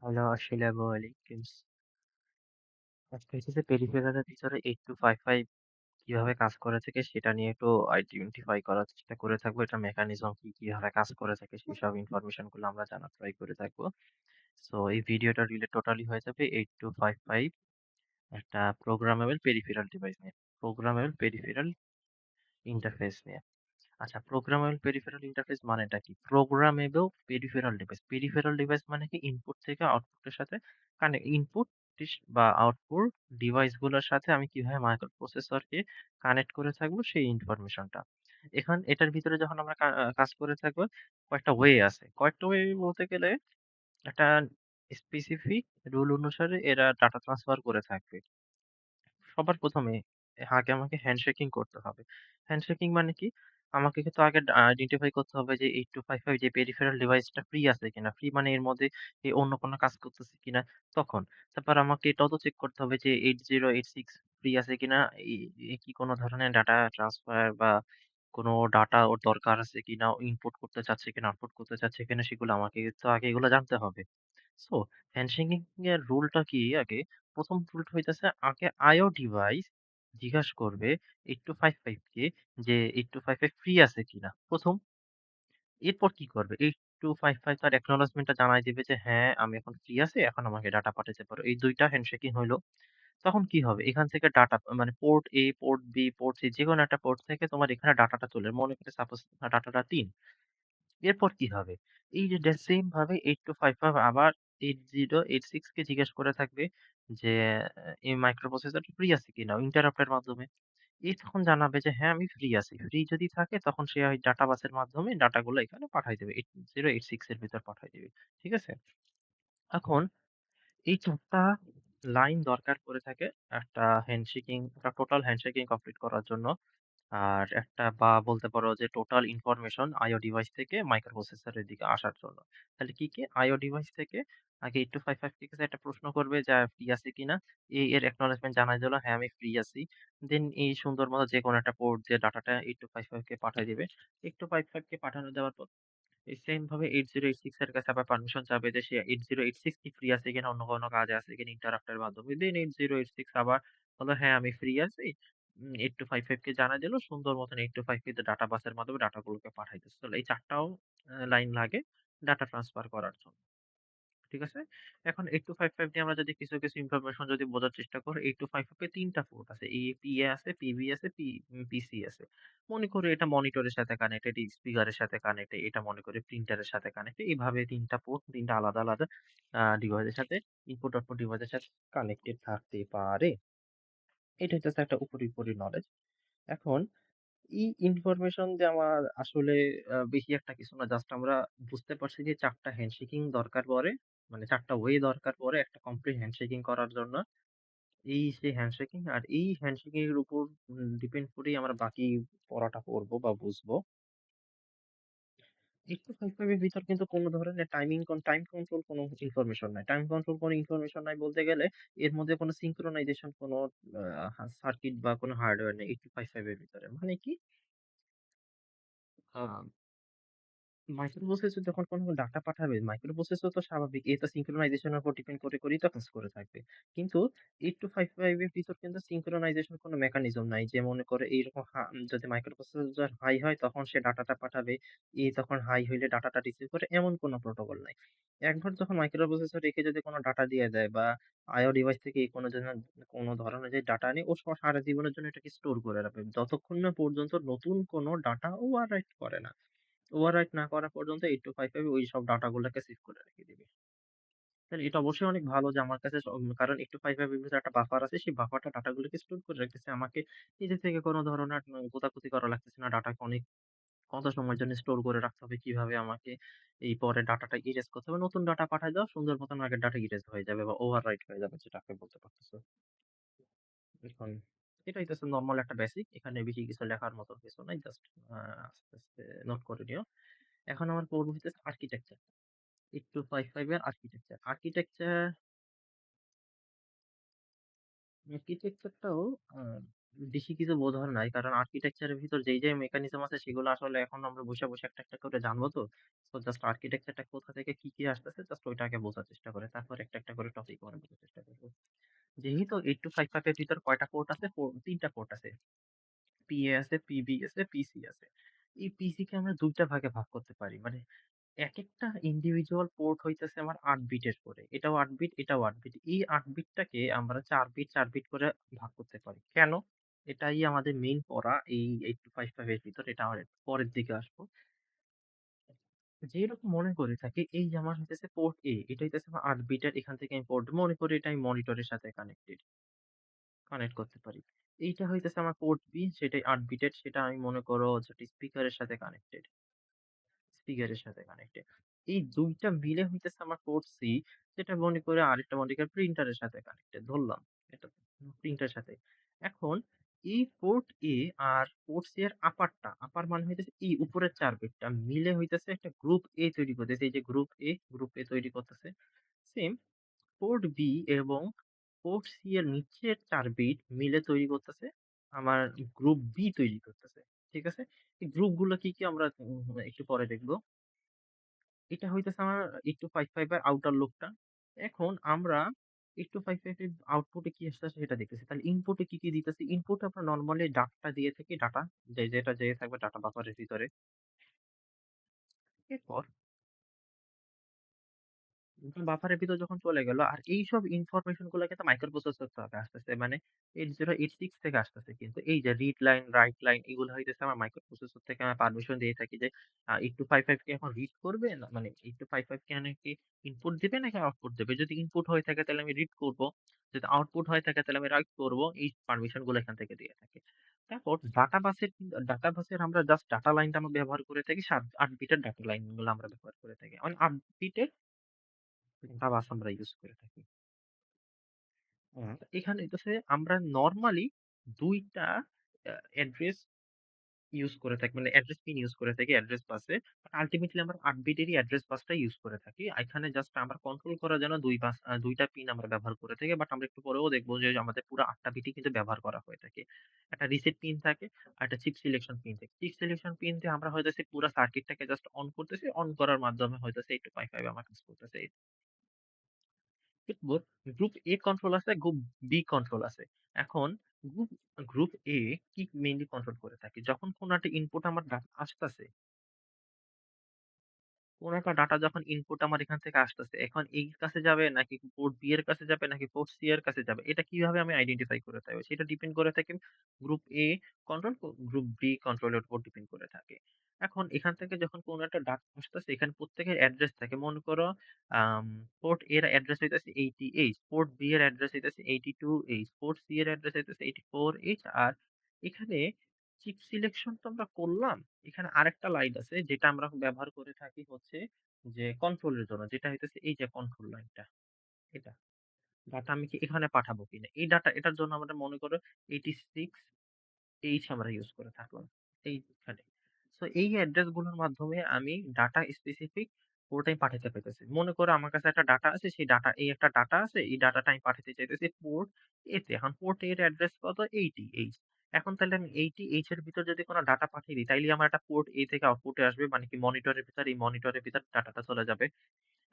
Hello, আসসালামু আলাইকুম। আজকে হচ্ছে পেরিফেরালের ভিতরে 8255 কিভাবে কাজ করে থাকে সেটা নিয়ে একটু আইডেন্টিফাই করার চেষ্টা করে থাকবো। এটা মেকানিজম কি, কিভাবে কাজ করে থাকে সেসব ইনফরমেশন গুলো আমরা জানার ট্রাই করে থাকবো। সো এই ভিডিওটা রিলেট টোটালি হয়ে যাবে 8255 একটা প্রোগ্রামেবল পেরিফেরাল ডিভাইস নিয়ে। প্রোগ্রামেবল পেরিফেরাল ইন্টারফেস নিয়ে। আচ্ছা, প্রোগ্রামেবল পেরিফেরাল ইন্টারফেস মানেটা কি? Programmable peripheral device. Peripheral device মানে কি ইনপুট থেকে আউটপুটের সাথে ইনপুট বা আউটপুট ডিভাইস গুলোর সাথে আমি কিভাবে মাইক্রো প্রসেসরকে কানেক্ট করে থাকবো সেই ইনফরমেশনটা। এটার ভিতরে যখন আমরা কাজ করে থাকবো কয়েকটা ওয়ে আছে। কয়েকটা ওয়ে বলতে গেলে একটা স্পেসিফিক রুল অনুসারে এরা ডাটা ট্রান্সফার করে থাকবে। সবার ১ম এ আগে আমাকে হ্যান্ডশেকিং করতে হবে। হ্যান্ডশেকিং মানে কি? আমাকে কিন্তু আগে আইডেন্টিফাই করতে হবে যে 8255 যে পেরিফেরাল ডিভাইসটা ফ্রি আছে কিনা। ফ্রি মানে এর মধ্যে অন্য কোনো কাজ করতেছে কিনা তখন। তারপর আমাকে এটাও তো চেক করতে হবে যে 8086 ফ্রি আছে কিনা। এ এ কি কোনো ধরনের ডাটা ট্রান্সফার বা কোনো ডাটা ওর দরকার আছে কিনা, ইনপুট করতে চাচ্ছে কিনা, আউটপুট করতে চাচ্ছে কিনা সেগুলো আমাকে তো আগে এগুলো জানতে হবে। সো হ্যান্ডশেকিং এর রুলটা কি আগে? ১ম রুলটা হইতেছে আগে IO ডিভাইস জিজ্ঞাসা করবে 8255 কে যে 8255 ফ্রি আছে কিনা ১ম। এরপর কি করবে? 8255 তার অ্যাকনলেজমেন্ট টা জানায় দিবে যে হ্যাঁ, আমি এখন ফ্রি আছি। এখন আমাকে ডাটা পাঠাইতে পারো। এই ২ টা হ্যান্ডশেকিং হইল। তখন কি হবে? এখান থেকে ডাটা মানে port A, port B, port C যেকোনো একটা পোর্ট থেকে তোমার এখানে ডাটাটা চলে। মনে করে সাপোজ ডাটাটা ৩। এরপর কি হবে? এই যে সেম ভাবে 8255 আবার 8086 কে জিজ্ঞেস করে থাকবে যে এই মাইক্রো প্রসেসরটা ফ্রি আছে কিনা ইন্টারাপ্ট এর মাধ্যমে। তখন জানাবে যে হ্যাঁ, আমি ফ্রি আছি। ফ্রি যদি থাকে তখন সে ওই ডাটা বাসের মাধ্যমে ডাটাগুলো এখানে পাঠায় দেবে। 8086 এর ভিতর পাঠায় দিবে। ঠিক আছে? এখন এই ৪ টা লাইন দরকার পড়ে থাকে একটা টোটাল হ্যান্ডশেকিং কমপ্লিট করার জন্য। আর একটা বা বলতে পারো যে টোটাল ইনফরমেশন IO ডিভাইস থেকে মাইক্রো প্রসেসরের দিকে আসার জন্য। তাহলে কি? IO ডিভাইস থেকে আগে 8255 ঠিক আছে একটা প্রশ্ন করবে যে ফ্রি আছে কিনা? এর অ্যাকনলেজমেন্ট জানায় দিল হ্যাঁ, আমি ফ্রি আছি। দেন এই সুন্দর মতো যেকোনো একটা পোর্ট দিয়ে ডাটাটা 8255 কে পাঠায় দিবে। 8255 কে পাঠানো দেওয়ার পর এই সেম ভাবে 8086 এর কাছে আবার পারমিশন চাবে যে সে 8086 কি ফ্রি আছে কিনা, অন্য কোনো কাজে আছে কিনা ইন্টারাপ্ট এর মাধ্যমে। দেন 8086 আবার বলল, "হ্যাঁ, আমি ফ্রি আছি।" 8255 কে জানায় দিল। সুন্দর মতন 8255 তে ডাটা বাসের মাধ্যমে ডাটাগুলোকে পাঠাইতেছে। এই ৪ টাও লাইন লাগে ডাটা ট্রান্সফার করার জন্য। ঠিক আছে? এখন 8255 দিয়ে আমরা যদি কিছু ইনফরমেশন যদি বোঝার চেষ্টা করি, 8255 এ ৩ টা পোর্ট আছে। PA আছে, PB আছে, PC আছে। মনে করি এটা মনিটরের সাথে কানেক্টেড, স্পিকারের সাথে কানেক্টেড, এটা মনে করি প্রিন্টারের সাথে কানেক্টেড। এভাবে ৩ টা পোর্ট ৩ টা আলাদা ডিভাইসের সাথে ইনপুট-আউটপুট ডিভাইসের সাথে কানেক্টেড থাকতে পারে। এটা হইতেছে একটা উপরি নলেজ। এখন এই ইনফরমেশন দিয়ে আমার আসলে বেশি একটা কিছু না। জাস্ট আমরা বুঝতে পারছি যে ৪ টা হ্যান্ডশেকিং দরকার পড়ে। মানে ৪ টা ওয়ে দরকার পড়ে একটা কমপ্লিট হ্যান্ডশেকিং করার জন্য। সেই হ্যান্ডশেকিং আর এই হ্যান্ডশেকিং এর উপর ডিপেন্ড করেই আমরা বাকি পড়াটা পড়বো বা বুঝবো। 8255 এর ভিতর কিন্তু কোন ধরনের টাইম কন্ট্রোল কোনো ইনফরমেশন নাই। টাইম কন্ট্রোল কোনো ইনফরমেশন নাই বলতে গেলে এর মধ্যে কোনো সিনক্রোনাইজেশন কোনো সার্কিট বা কোনো হার্ডওয়্যার নেই 8255 এর ভিতরে। মানে কি? আ মাইক্রোপ্রসেসর যখন কোনো ডাটা পাঠাবে, মাইক্রোপ্রসেসর তো স্বাভাবিক এটা সিনক্রোনাইজেশন এর উপর ডিপেন্ড করেই তো কাজ করে থাকবে। কিন্তু 8255 এর ভিতর কিন্তু সিনক্রোনাইজেশন কোনো মেকানিজম নাই। যে মনে করে এইরকম যদি মাইক্রোপ্রসেসর হাই হয় তখন সে ডাটাটা পাঠাবে। তখন হাই হইলে ডাটাটা রিসিভ করে এমন কোনো প্রোটোকল নাই। একবার যখন মাইক্রোপ্রসেসর রেখে যদি কোনো ডাটা দিয়ে দেয় বা IO ডিভাইস থেকে কোনো ধরনের যে ডাটা নেই ও সারা জীবনের জন্য এটাকে স্টোর করে রাখবে। যতক্ষণ না পর্যন্ত নতুন কোনো ডাটা ওভাররাইট করে না। ওভাররাইট না করা পর্যন্ত 8255 ওইসব ডাটা গুলাকে সেভ করে রেখে দিবে। তাহলে এটা অবশ্যই অনেক ভালো যে আমার কাছে কারণ 8255 এর ভিতরে একটা বাফার আছে। সেই বাফারটা ডাটাগুলোকে স্টোর করে রাখতেছে। আমাকে নিজে থেকে কোনো ধরনের গোতাগুতি করা লাগতেছে না। ডাটাকে কত সময়ের জন্য স্টোর করে রাখতে হবে, কিভাবে আমাকে এই পরে ডাটাটা ইরেজ করতে হবে। নতুন ডাটা পাঠায় দাও, সুন্দর মতন আগের ডাটা ইরেজ হয়ে যাবে বা ওভাররাইট হয়ে যাবে যেটাকে বলতে পারতেছো। এখন এটা হইতেছে নরমাল একটা বেসিক। এখানে বেশি কিছু লেখার মতো কিছু নাই। জাস্ট আস্তে নোট করে নিও। এখন আমার পড়বো হইতেছে আর্কিটেকচার। 8255 এর আর্কিটেকচার। আর্কিটেকচারটাও আ বেশি কিছু বোধ হয় নাই। কারণ আর্কিটেকচারের ভিতর যেই মেকানিজম আছে সেগুলো আসলে এখন আমরা বইসা একটা, একটা করে জানবো তো। তো জাস্ট আর্কিটেকচারটা কোথা থেকে কি আসতেছে জাস্ট ওইটা আগে বোঝার চেষ্টা করে। তারপর একটা, একটা করে টপিক আমরা বোঝার চেষ্টা করব। যেহেতু 8255 এর ভিতর কয়টা পোর্ট আছে? ৩ টা পোর্ট আছে। পিএ আছে, পিবি আছে, পিসি আছে। এই পিসি কে আমরা ২ টা ভাগে ভাগ করতে পারি। মানে একেকটা ইন্ডিভিজুয়াল পোর্ট হইতেছে আমার ৮ বিটের করে। এটাও ৮ বিট, এটাও ৮ বিট। এই ৮ বিটটাকে আমরা ৪ বিট, ৪ বিট করে ভাগ করতে পারি। কেন? এটাই আমাদের মেইন পড়া এই 8255 এর ভিতর। এটা আমার একটু পরের দিকে আসবো। যেরকম মনে করে থাকি এই যে আমার হইতেছে পোর্ট এ, এটা হইতেছে আমার ৮ বিটের এখান থেকে আমি পোর্ট মনে করি এটা আমি মনিটরের সাথে কানেক্ট করতে পারি। এইটা হইতেছে আমার পোর্ট বি সেটাই ৮ বিটের সেটা আমি মনে করো যে স্পিকারের সাথে কানেক্টেড। স্পিকারের সাথে কানেক্টেড। এই ২ টা মিলে হইতেছে আমার পোর্ট সি যেটা মনে করে আরেকটা মনে করি প্রিন্টারের সাথে কানেক্টেড ধরলাম। এটা প্রিন্টারের সাথে। এখন এই পোর্ট এ আর পোর্ট সি এর আপার মানে হইতেছে এই উপরের ৪ বিটটা মিলে হইতেছে একটা গ্রুপ এ তৈরি করতেছে। এই যে গ্রুপ এ তৈরি করতেছে। সেম পোর্ট বি এবং পোর্ট সি এর নিচের ৪ বিট মিলে তৈরি করতেছে আমার গ্রুপ বি তৈরি করতেছে। ঠিক আছে? এই গ্রুপগুলো কি আমরা একটু পরে দেখব। এটা হইতেছে আমার 8255 এর আউটার লুপটা। এখন আমরা 8255 এর আউটপুটে কি আসতেছে সেটা দেখতেছি। তাহলে ইনপুটে কি দিতেছি? ইনপুট আমরা নরমালি ডাটা দিয়ে থাকি, ডাটা যেটা যেয়ে থাকবে ডাটা বাফারের ভিতরে। এরপর বাফারের ভিতর যখন চলে গেল আর এইসব ইনফরমেশন গুলা কিন্তু মাইক্রো প্রসেসর থেকে আসতেছে। মানে 8086 থেকে আসতেছে কিন্তু এই যে রিড লাইন, রাইট লাইন এগুলো হইতেছে আমার মাইক্রো প্রসেসর থেকে আমরা পারমিশন দিয়ে থাকি যে 8255 কে এখন রিড করবে না মানে 8255 কে নাকি ইনপুট দিবে নাকি আউটপুট দেবে। যদি ইনপুট হয়ে থাকে তাহলে আমি রিড করব। যদি আউটপুট হয়ে থাকে তাহলে আমি রাইট করব। এই পারমিশন গুলো এখান থেকে দিয়ে থাকে। তারপর ডাটা বাসের আমরা জাস্ট ডাটা লাইনটা আমরা ব্যবহার করে থাকি 8 বিটের ডাটা লাইন গুলো আমরা ব্যবহার করে থাকি। মানে 8 বিটের বাস আমরা ইউজ করে থাকি। এখানে হইতেছে আমরা নরমালি ২ টা অ্যাড্রেস ইউজ করে থাকি। মানে অ্যাড্রেস পিন ইউজ করে থাকি অ্যাড্রেস বাসে। আল্টিমেটলি আমরা ৮ বিটেরই অ্যাড্রেস বাসটা ইউজ করে থাকি। এখানে জাস্ট আমরা কন্ট্রোল করার জন্য ২ টা পিন আমরা ব্যবহার করে থাকি। বাট আমরা একটু পরেও দেখব যে আমাদের পুরো ৮ টা বিটই কিন্তু ব্যবহার করা হয়ে থাকে। একটা রিসেট পিন থাকে আর একটা চিপ সিলেকশন পিন থাকে। চিপ সিলেকশন পিন দিয়ে আমরা হইতেছে পুরা সার্কিটটাকে জাস্ট অন করতেছি। অন করার মাধ্যমে হইতেছে 8255 আমার কাজ করতেছে। বোথ গ্রুপ এ কন্ট্রোল আছে, গ্রুপ বি কন্ট্রোল আছে। এখন গ্রুপ গ্রুপ এ কি মেইনলি কন্ট্রোল করে থাকে? যখন কোন একটা ইনপুট আমার আসতেছে, কোন একটা ডাটা যখন ইনপুট আমার এখান থেকে আসতেছে, এখন এই কাছে যাবে নাকি পোর্ট বি এর কাছে যাবে নাকি পোর্ট সি এর কাছে যাবে? এটা কিভাবে আমি আইডেন্টিফাই করে থাকবো? সেটা ডিপেন্ড করে থাকে group A control, group B কন্ট্রোলের উপর ডিপেন্ড করে থাকে। এখন এখান থেকে যখন কোন একটা ডাটা আসতেছে, এখানে প্রত্যেকের অ্যাড্রেস থাকে। মনে করো আম পোর্ট এর অ্যাড্রেস হইতেছে 88, পোর্ট বি এর অ্যাড্রেস হইতেছে 82H, পোর্ট সি এর অ্যাড্রেস হইতেছে 84H আর এখানে চিপ সিলেকশন তো আমরা করলাম। এখানে আরেকটা লাইন আছে যেটা আমরা ব্যবহার করে থাকি হচ্ছে যে কন্ট্রোলের জন্য। যেটা হইতেছে এই যে কন্ট্রোল লাইনটা এটা। ডাটা আমি কি এখানে পাঠাবো কিনা? এই ডাটা এটার জন্য আমরা মনে করো 86H আমরা ইউজ করে থাকলাম। এইখানে। সো এই অ্যাড্রেস গুলোর মাধ্যমে আমি ডাটা স্পেসিফিক পুরোটাই পাঠাতে পারতেছি। মনে করো আমার কাছে একটা ডাটা আছে, সেই ডাটা এই একটা ডাটা আছে, এই ডাটাটা আমি পাঠাতে চাইতেছি পোর্ট এ তে। এখন পোর্ট এর অ্যাড্রেস কত? 80H। এখন তাহলে আমি 80H এর ভিতর যদি কোনো ডাটা পাঠিয়ে দিই, তাইলে আমার একটা পোর্ট এ থেকে আউটপুটে আসবে। মানে কি মনিটরের ভিতর, এই মনিটরের ভিতর ডাটাটা চলে যাবে।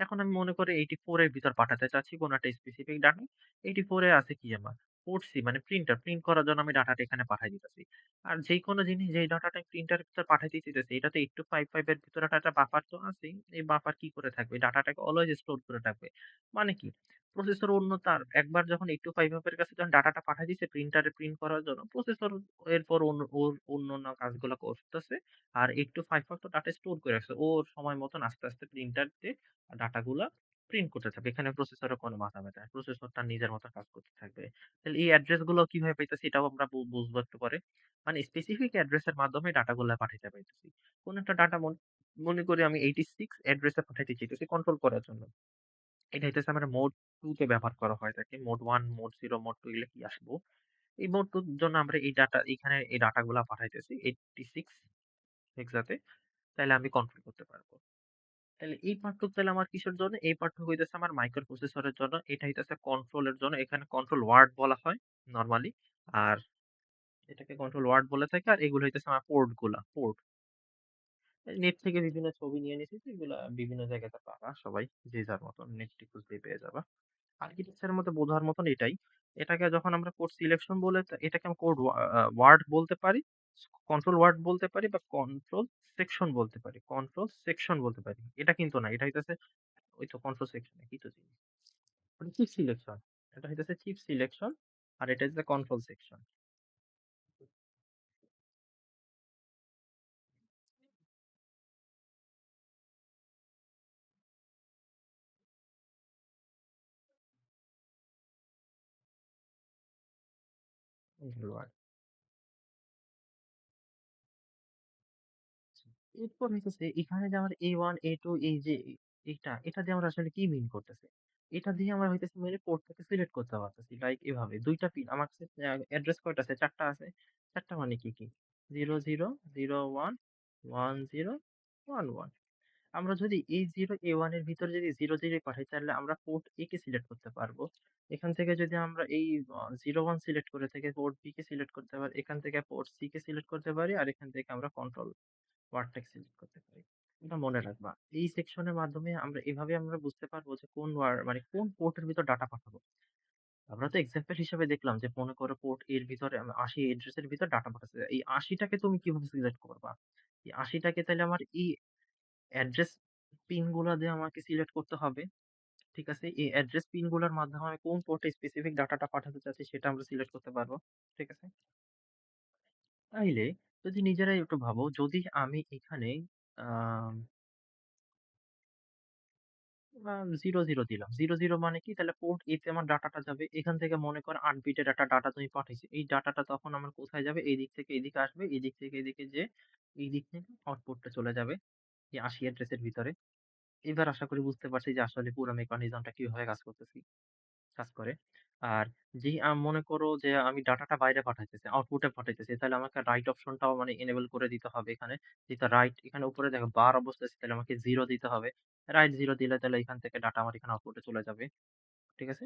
এখন আমি মনে করি 84 এর ভিতর পাঠাতে চাচ্ছি কোন একটা স্পেসিফিক ডাটা। 84 এ আছে কি আমার? পোর্ট সি মানে প্রিন্টার। প্রিন্ট করার জন্য আমি ডাটাটা এখানে পাঠায় দিতেছি। আর যেকোনো জিনিস যেই ডাটাটা আমি প্রিন্টারের ভিতর পাঠাইতে চাইতেছি, এটা তো 8255 এর ভিতরে একটা বাফার তো আছেই। এই বাফার কি করে থাকবে? ডাটাটাকে অলওয়েজ স্টোর করে রাখবে। মানে কি? প্রসেসর অন্য তার একবার যখন 8255 এর কাছে যখন ডাটাটা পাঠায় দিছে প্রিন্টারে প্রিন্ট করার জন্য, প্রসেসর এরপর অন্যান্য কাজগুলো করতেছে। আর 8255 তো ডাটা স্টোর করে রাখছে। ওর সময় মতন আস্তে প্রিন্টারতে ডাটাগুলা প্রিন্ট করতে থাকবে। এখানে প্রসেসরের কোনো মাথা ব্যাথা নাই। প্রসেসর তার নিজের মতো কাজ করতে থাকবে। তাহলে এই অ্যাড্রেস গুলো কিভাবে পাইতেছি এটাও আমরা বুঝবো একটু পরে। মানে স্পেসিফিক অ্যাড্রেস এর মাধ্যমে ডাটাগুলা পাঠাইতে পাইতেছি। কোন একটা ডাটা মনে করি আমি 86 অ্যাড্রেসে পাঠাইতে চাইতেছি কন্ট্রোল করার জন্য। এটা হইতেছে আমরা মোড 2 তে ব্যবহার করা হয় থাকে। মোড 1, মোড 0, মোড 2 এগুলা কি আসবো। এই মোড 2 এর জন্য আমরা এই ডাটা এখানে এই ডাটাগুলা পাঠাইতেছি 86 হেক্সাতে। তাইলে আমি কন্ট্রোল করতে পারবো। তাহলে এই পার্টটুক তাহলে আমার কিসের জন্য? এই পার্টটুক হইতেছে আমার মাইক্রো প্রসেসরের জন্য। এটা হইতেছে কন্ট্রোলের জন্য। এখানে কন্ট্রোল ওয়ার্ড বলা হয় নরমালি। আর এটাকে কন্ট্রোল ওয়ার্ড বলে থাকে। আর এগুলো হইতেছে আমার পোর্ট গুলা। পোর্ট। নেট থেকে বিভিন্ন ছবি নিয়ে নিছি, এগুলা বিভিন্ন জায়গাতে পাবা সবাই, যে যার মতন নেটটি খুঁজলেই পেয়ে যাবা। আর্কিটেকচারের মধ্যে বোঝার মতন এটাই। এটাকে যখন আমরা কোড সিলেকশন বলে, এটাকে আমি কোড ওয়ার্ড বলতে পারি, কন্ট্রোল ওয়ার্ড বলতে পারি, বা কন্ট্রোল সেকশন বলতে পারি, কন্ট্রোল সেকশন বলতে পারি। এটা কিন্তু না, এটা হইতেছে ওই তো কন্ট্রোল সেকশন, কি তো জিনিস, ওটা চিপ সিলেকশন। এটা হইতেছে চিপ সিলেকশন, আর এটা হচ্ছে কন্ট্রোল সেকশন। এরপর হইতেছে এখানে যে আমার A1, A2, এই যে এটা দিয়ে আমরা আসলে কি মিন করতেছি? এটা দিয়ে আমরা হইতেছে মেইনলি পোর্টটাকে সিলেক্ট করতে পারতেছি। লাইক এভাবে ২ টা পিন আমার কাছে অ্যাড্রেস কয়টা আছে? ৪ টা আছে। ৪ টা মানে কি? ০, ০, ০, ১, ১, ০, ১, ১। আমরা যদি এই 0 A1 এর ভিতরে যদি 0, 0 পাঠাই, তাহলে আমরা পোর্ট A কে সিলেক্ট করতে পারবো। এখান থেকে যদি আমরা এই 0, 1 সিলেক্ট করে থেকে পোর্ট B কে সিলেক্ট করতে পারি। এখান থেকে পোর্ট C কে সিলেক্ট করতে পারি। আর এখান থেকে আমরা কন্ট্রোল ওয়ার্ডটাকে সিলেক্ট করতে পারি। এটা মনে রাখবা। এই সেকশনের মাধ্যমে আমরা এভাবে আমরা বুঝতে পারবো যে কোন মানে কোন পোর্টের ভিতর ডাটা পাঠাবো। আমরা তো এক্সাম্পল হিসেবে দেখলাম যে মনে করো পোর্ট এর ভিতরে ৮০ এড্রেসের ভিতর ডাটা পাঠাচ্ছে। এই ৮০ টাকে তুমি কিভাবে সিলেক্ট করবা? এই ৮০ টাকে তাইলে আমার এই অ্যাড্রেস পিন গুলা দিয়ে আমাকে সিলেক্ট করতে হবে। ঠিক আছে? এই অ্যাড্রেস পিন গুলার মাধ্যমে আমি কোন পোর্টে স্পেসিফিক ডাটাটা পাঠাতে চাচ্ছি সেটা আমরা সিলেক্ট করতে পারবো। ঠিক আছে? তাইলে যদি নিজেরাই একটু ভাবো, যদি আমি এখানে আম আ ০, ০ দিলাম। ০, ০ মানে কি? তাহলে পোর্ট A তে আমার ডাটাটা যাবে। এখান থেকে মনে করো ৮ বিটের একটা ডাটা তুমি পাঠাইছো। এই ডাটাটা তখন আমার কোথায় যাবে? এদিক থেকে এদিকে আসবে। এদিক থেকে এদিকে যেয়ে এই দিক থেকে আউটপুটটা চলে যাবে এই ৮০ অ্যাড্রেসের ভিতরে। এবার আশা করি বুঝতে পারছি যে আসলে পুরো মেকানিজমটা কিভাবে কাজ করে। আর যেই মনে করো যে আমি ডাটাটা বাইরে পাঠাইতেছি, আউটপুটে পাঠাইতেছি, তাহলে আমাকে রাইট অপশনটাও মানে এনেবল করে দিতে হবে এখানে। যেটা রাইট এখানে উপরে দেখো বার অবস্থায় আছে, তাহলে আমাকে 0 দিতে হবে। রাইট 0 দিলে তাহলে এখান থেকে ডাটা আমার এখানে আউটপুটে চলে যাবে। ঠিক আছে?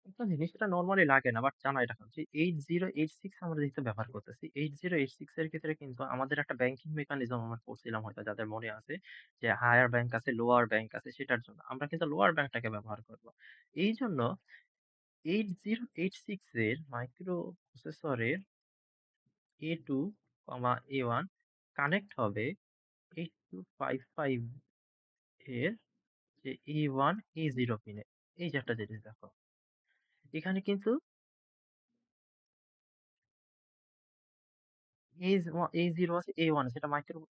একটা জিনিস এটা নরমালি লাগে না, বাট জানা এটা যে 8086 আমরা যেহেতু ব্যবহার করতেছি, 8086 এর ক্ষেত্রে কিন্তু আমাদের একটা ব্যাংকিং মেকানিজম আমরা করছিলাম, হয়তো যাদের মনে আছে, যে হায়ার ব্যাংক আছে, লোয়ার ব্যাংক আছে, সেটার জন্য আমরা কিন্তু লোয়ার ব্যাংকটাকে ব্যবহার করব। এইজন্য 8086 এর মাইক্রো প্রসেসরের A2, A1 কানেক্ট হবে 8255 এর যে A1, A0 পিনে। এই যে একটা জিনিস দেখো। এখানে কিন্তু A0 আছে, A1 আছে।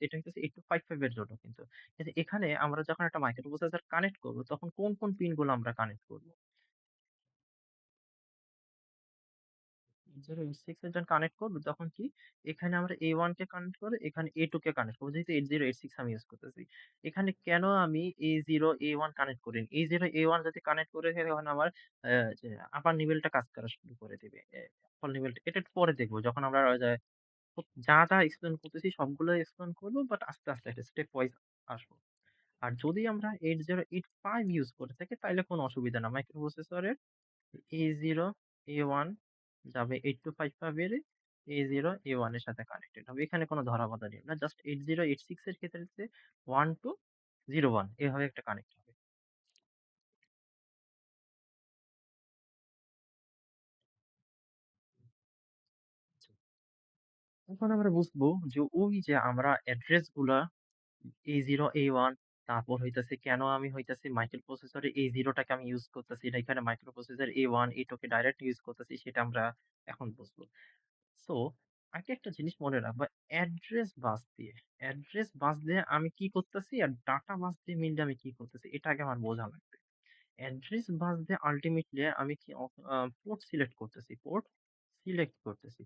এটা হইতেছে 8255 এর জন্য কিন্তু। কিন্তু এখানে আমরা যখন একটা মাইক্রো প্রসেসর কানেক্ট করব, তখন কোন পিন গুলো আমরা কানেক্ট করব? 8086 এর যখন কানেক্ট করব, তখন কি এখানে আমরা A1 কে কানেক্ট করে এখানে A2 কে কানেক্ট করব। যেহেতু 8086 আমি ইউজ করতেছি। এখানে কেন আমি A0, A1 কানেক্ট করিনি? A0, A1 যদি কানেক্ট করে থাকি, তখন আমার যে আপার নিবেলটা কাজ করা শুরু করে দিবে। আপার নিবেলটা এটা একটু পরে দেখব। যখন আমরা যা এক্সপ্লেইন করতেছি সবগুলো এক্সপ্লেইন করব, বাট আস্তে একটা স্টেপ ওয়াইজ আসবো। আর যদি আমরা 8085 ইউজ করে থাকি, তাইলে কোনো অসুবিধা না। মাইক্রো প্রসেসরের A0, A1 যাবে 8255 এর A0, A1 এর সাথে কানেক্টেড হবে। এখানে কোনো ধরা-বাঁধা নিয়ম না। জাস্ট 8086 এর ক্ষেত্রে হচ্ছে 1 to 01 এভাবে একটা কানেক্ট হবে। এখন আমরা বুঝবো যে ওই যে আমরা অ্যাড্রেস গুলা A0, A1, তারপর হইতাছে কেন আমি হইতাছি মাইক্রো প্রসেসরে A0 টাকে আমি ইউজ করতেছি না, এখানে মাইক্রো প্রসেসর A1, A2 কে ডাইরেক্ট ইউজ করতেছি, সেটা আমরা এখন বুঝবো। সো আগে একটা জিনিস মনে রাখবা, অ্যাড্রেস বাস দিয়ে আমি কি করতেছি, আর ডাটা বাস দিয়ে মেইনলি আমি কি করতেছি, এটা আগে আমার বোঝা লাগবে। অ্যাড্রেস বাস দিয়ে আল্টিমেটলি আমি কি পোর্ট সিলেক্ট করতেছি,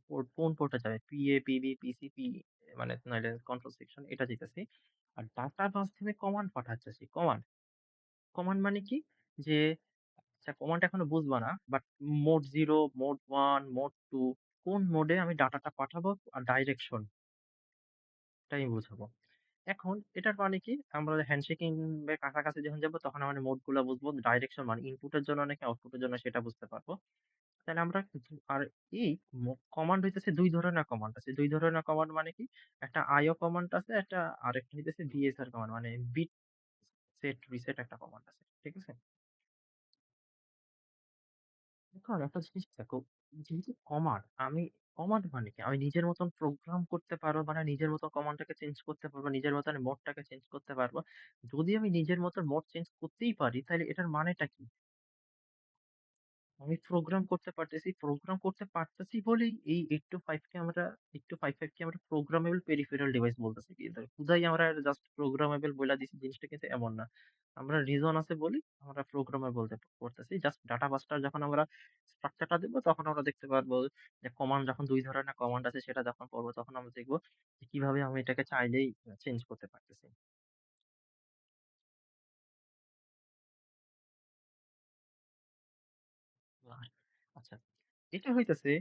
পোর্ট কোন পোর্টে যাবে, পিএ, পিবি, পিসিপি, মানে নাইলে কন্ট্রোল সেকশন, এটা দিতেছি। আর ডাটা বাস থেকে কমান্ড পাঠাচ্ছি। কমান্ড মানে কি, যে আচ্ছা, কমান্ড এখনো বুঝবা না, বাট মোড 0, মোড 1, মোড 2, কোন মোডে আমি ডাটাটা পাঠাবো আর ডাইরেকশন টা আমি বুঝাবো। এখন এটার মানে কি, আমরা হ্যান্ডশেকিং এর কাছাকাছি যখন যাবো, তখন আমরা মোড গুলা বুঝবো। ডাইরেকশন মানে ইনপুটের জন্য নাকি আউটপুটের জন্য, সেটা বুঝতে পারবো। তাহলে আমরা কিছু আর এই কমান্ড হইতেছে ২ ধরনের কমান্ড আছে। ২ ধরনের কমান্ড মানে কি? একটা IO কমান্ড আছে, আরেকটা হইতেছে BSR কমান্ড মানে বিট সেট রিসেট একটা কমান্ড আছে। ঠিক আছে? এখন একটা জিনিস দেখো, যেহেতু কমান্ড মানে কি? আমি নিজের মতন প্রোগ্রাম করতে পারবো, মানে নিজের মতো কমান্ডটাকে চেঞ্জ করতে পারবো, নিজের মতন মোডটাকে চেঞ্জ করতে পারবো। যদি আমি নিজের মতন মোড চেঞ্জ করতেই পারি, তাহলে এটার মানেটা কি? আমি প্রোগ্রাম করতে পারতেছি বলেই এই 8255 কে আমরা প্রোগ্রামেবল পেরিফেরাল ডিভাইস বলতেছি। কিন্তু হুদাই আমরা জাস্ট প্রোগ্রামেবল বইলা দিছি, জিনিসটা কিন্তু এমন না। আমরা রিজন আছে বলেই আমরা প্রোগ্রামার বলতে করতেছি। জাস্ট ডাটা বাসটা যখন আমরা স্ট্রাকচারটা দেখব, তখন আমরা দেখতে পারবো যে কমান্ড যখন ২ ধরনের কমান্ড আছে সেটা যখন পড়বো, তখন আমরা দেখব যে কিভাবে আমি এটাকে চাইলেই চেঞ্জ করতে পারতেছি। আর আচ্ছা, এটা হইতেছে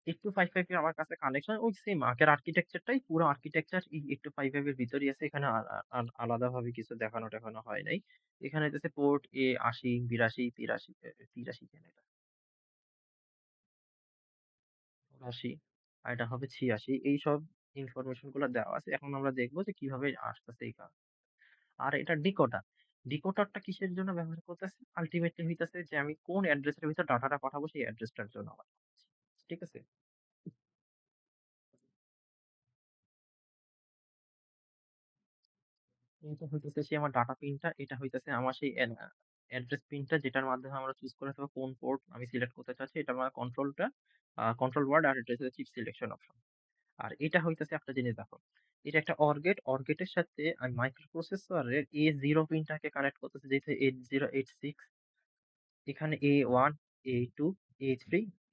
8255 এর আমার কাছে কানেকশন ওই সেম আগের আর্কিটেকচারটাই, পুরো আর্কিটেকচার এই 8255 এর ভিতরেই আছে। এখানে আলাদাভাবে কিছু দেখানো-টেখানো হয় নাই। এখানে হইতেছে পোর্ট A ৮০, ৮২, ৮৩ কেন এটা? ৮০ আর এটা হবে ৮৬। এইসব ইনফরমেশন গুলা দেওয়া আছে। এখন আমরা দেখব যে কিভাবে আসতেছে এই কাজ। আর এটা ডিকোডার। ডিকোডারটা কিসের জন্য ব্যবহার করতেছি? আল্টিমেটলি হইতেছে যে আমি কোন অ্যাড্রেসের ভিতর ডাটাটা পাঠাবো সেই অ্যাড্রেসটার জন্য আমার। ঠিক আছে? এটা হইতেছে সেই আমার ডাটা পিনটা, এটা হইতেছে আমার সেই অ্যাড্রেস পিনটা, যেটার মাধ্যমে আমরা চুজ করে থাকবো কোন পোর্ট আমি সিলেক্ট করতে চাচ্ছি। এটা আমার কন্ট্রোল ওয়ার্ড, আর এটা হচ্ছে চিপ সিলেকশন অপশন। আর এটা হইতেছে একটা জিনিস দেখো। এটা একটা OR গেট। OR গেটের সাথে আমি মাইক্রোপ্রসেসরের A0 পিনটাকে কানেক্ট করতেছি, যেহেতু 8086। এখানে A1, A2, A3,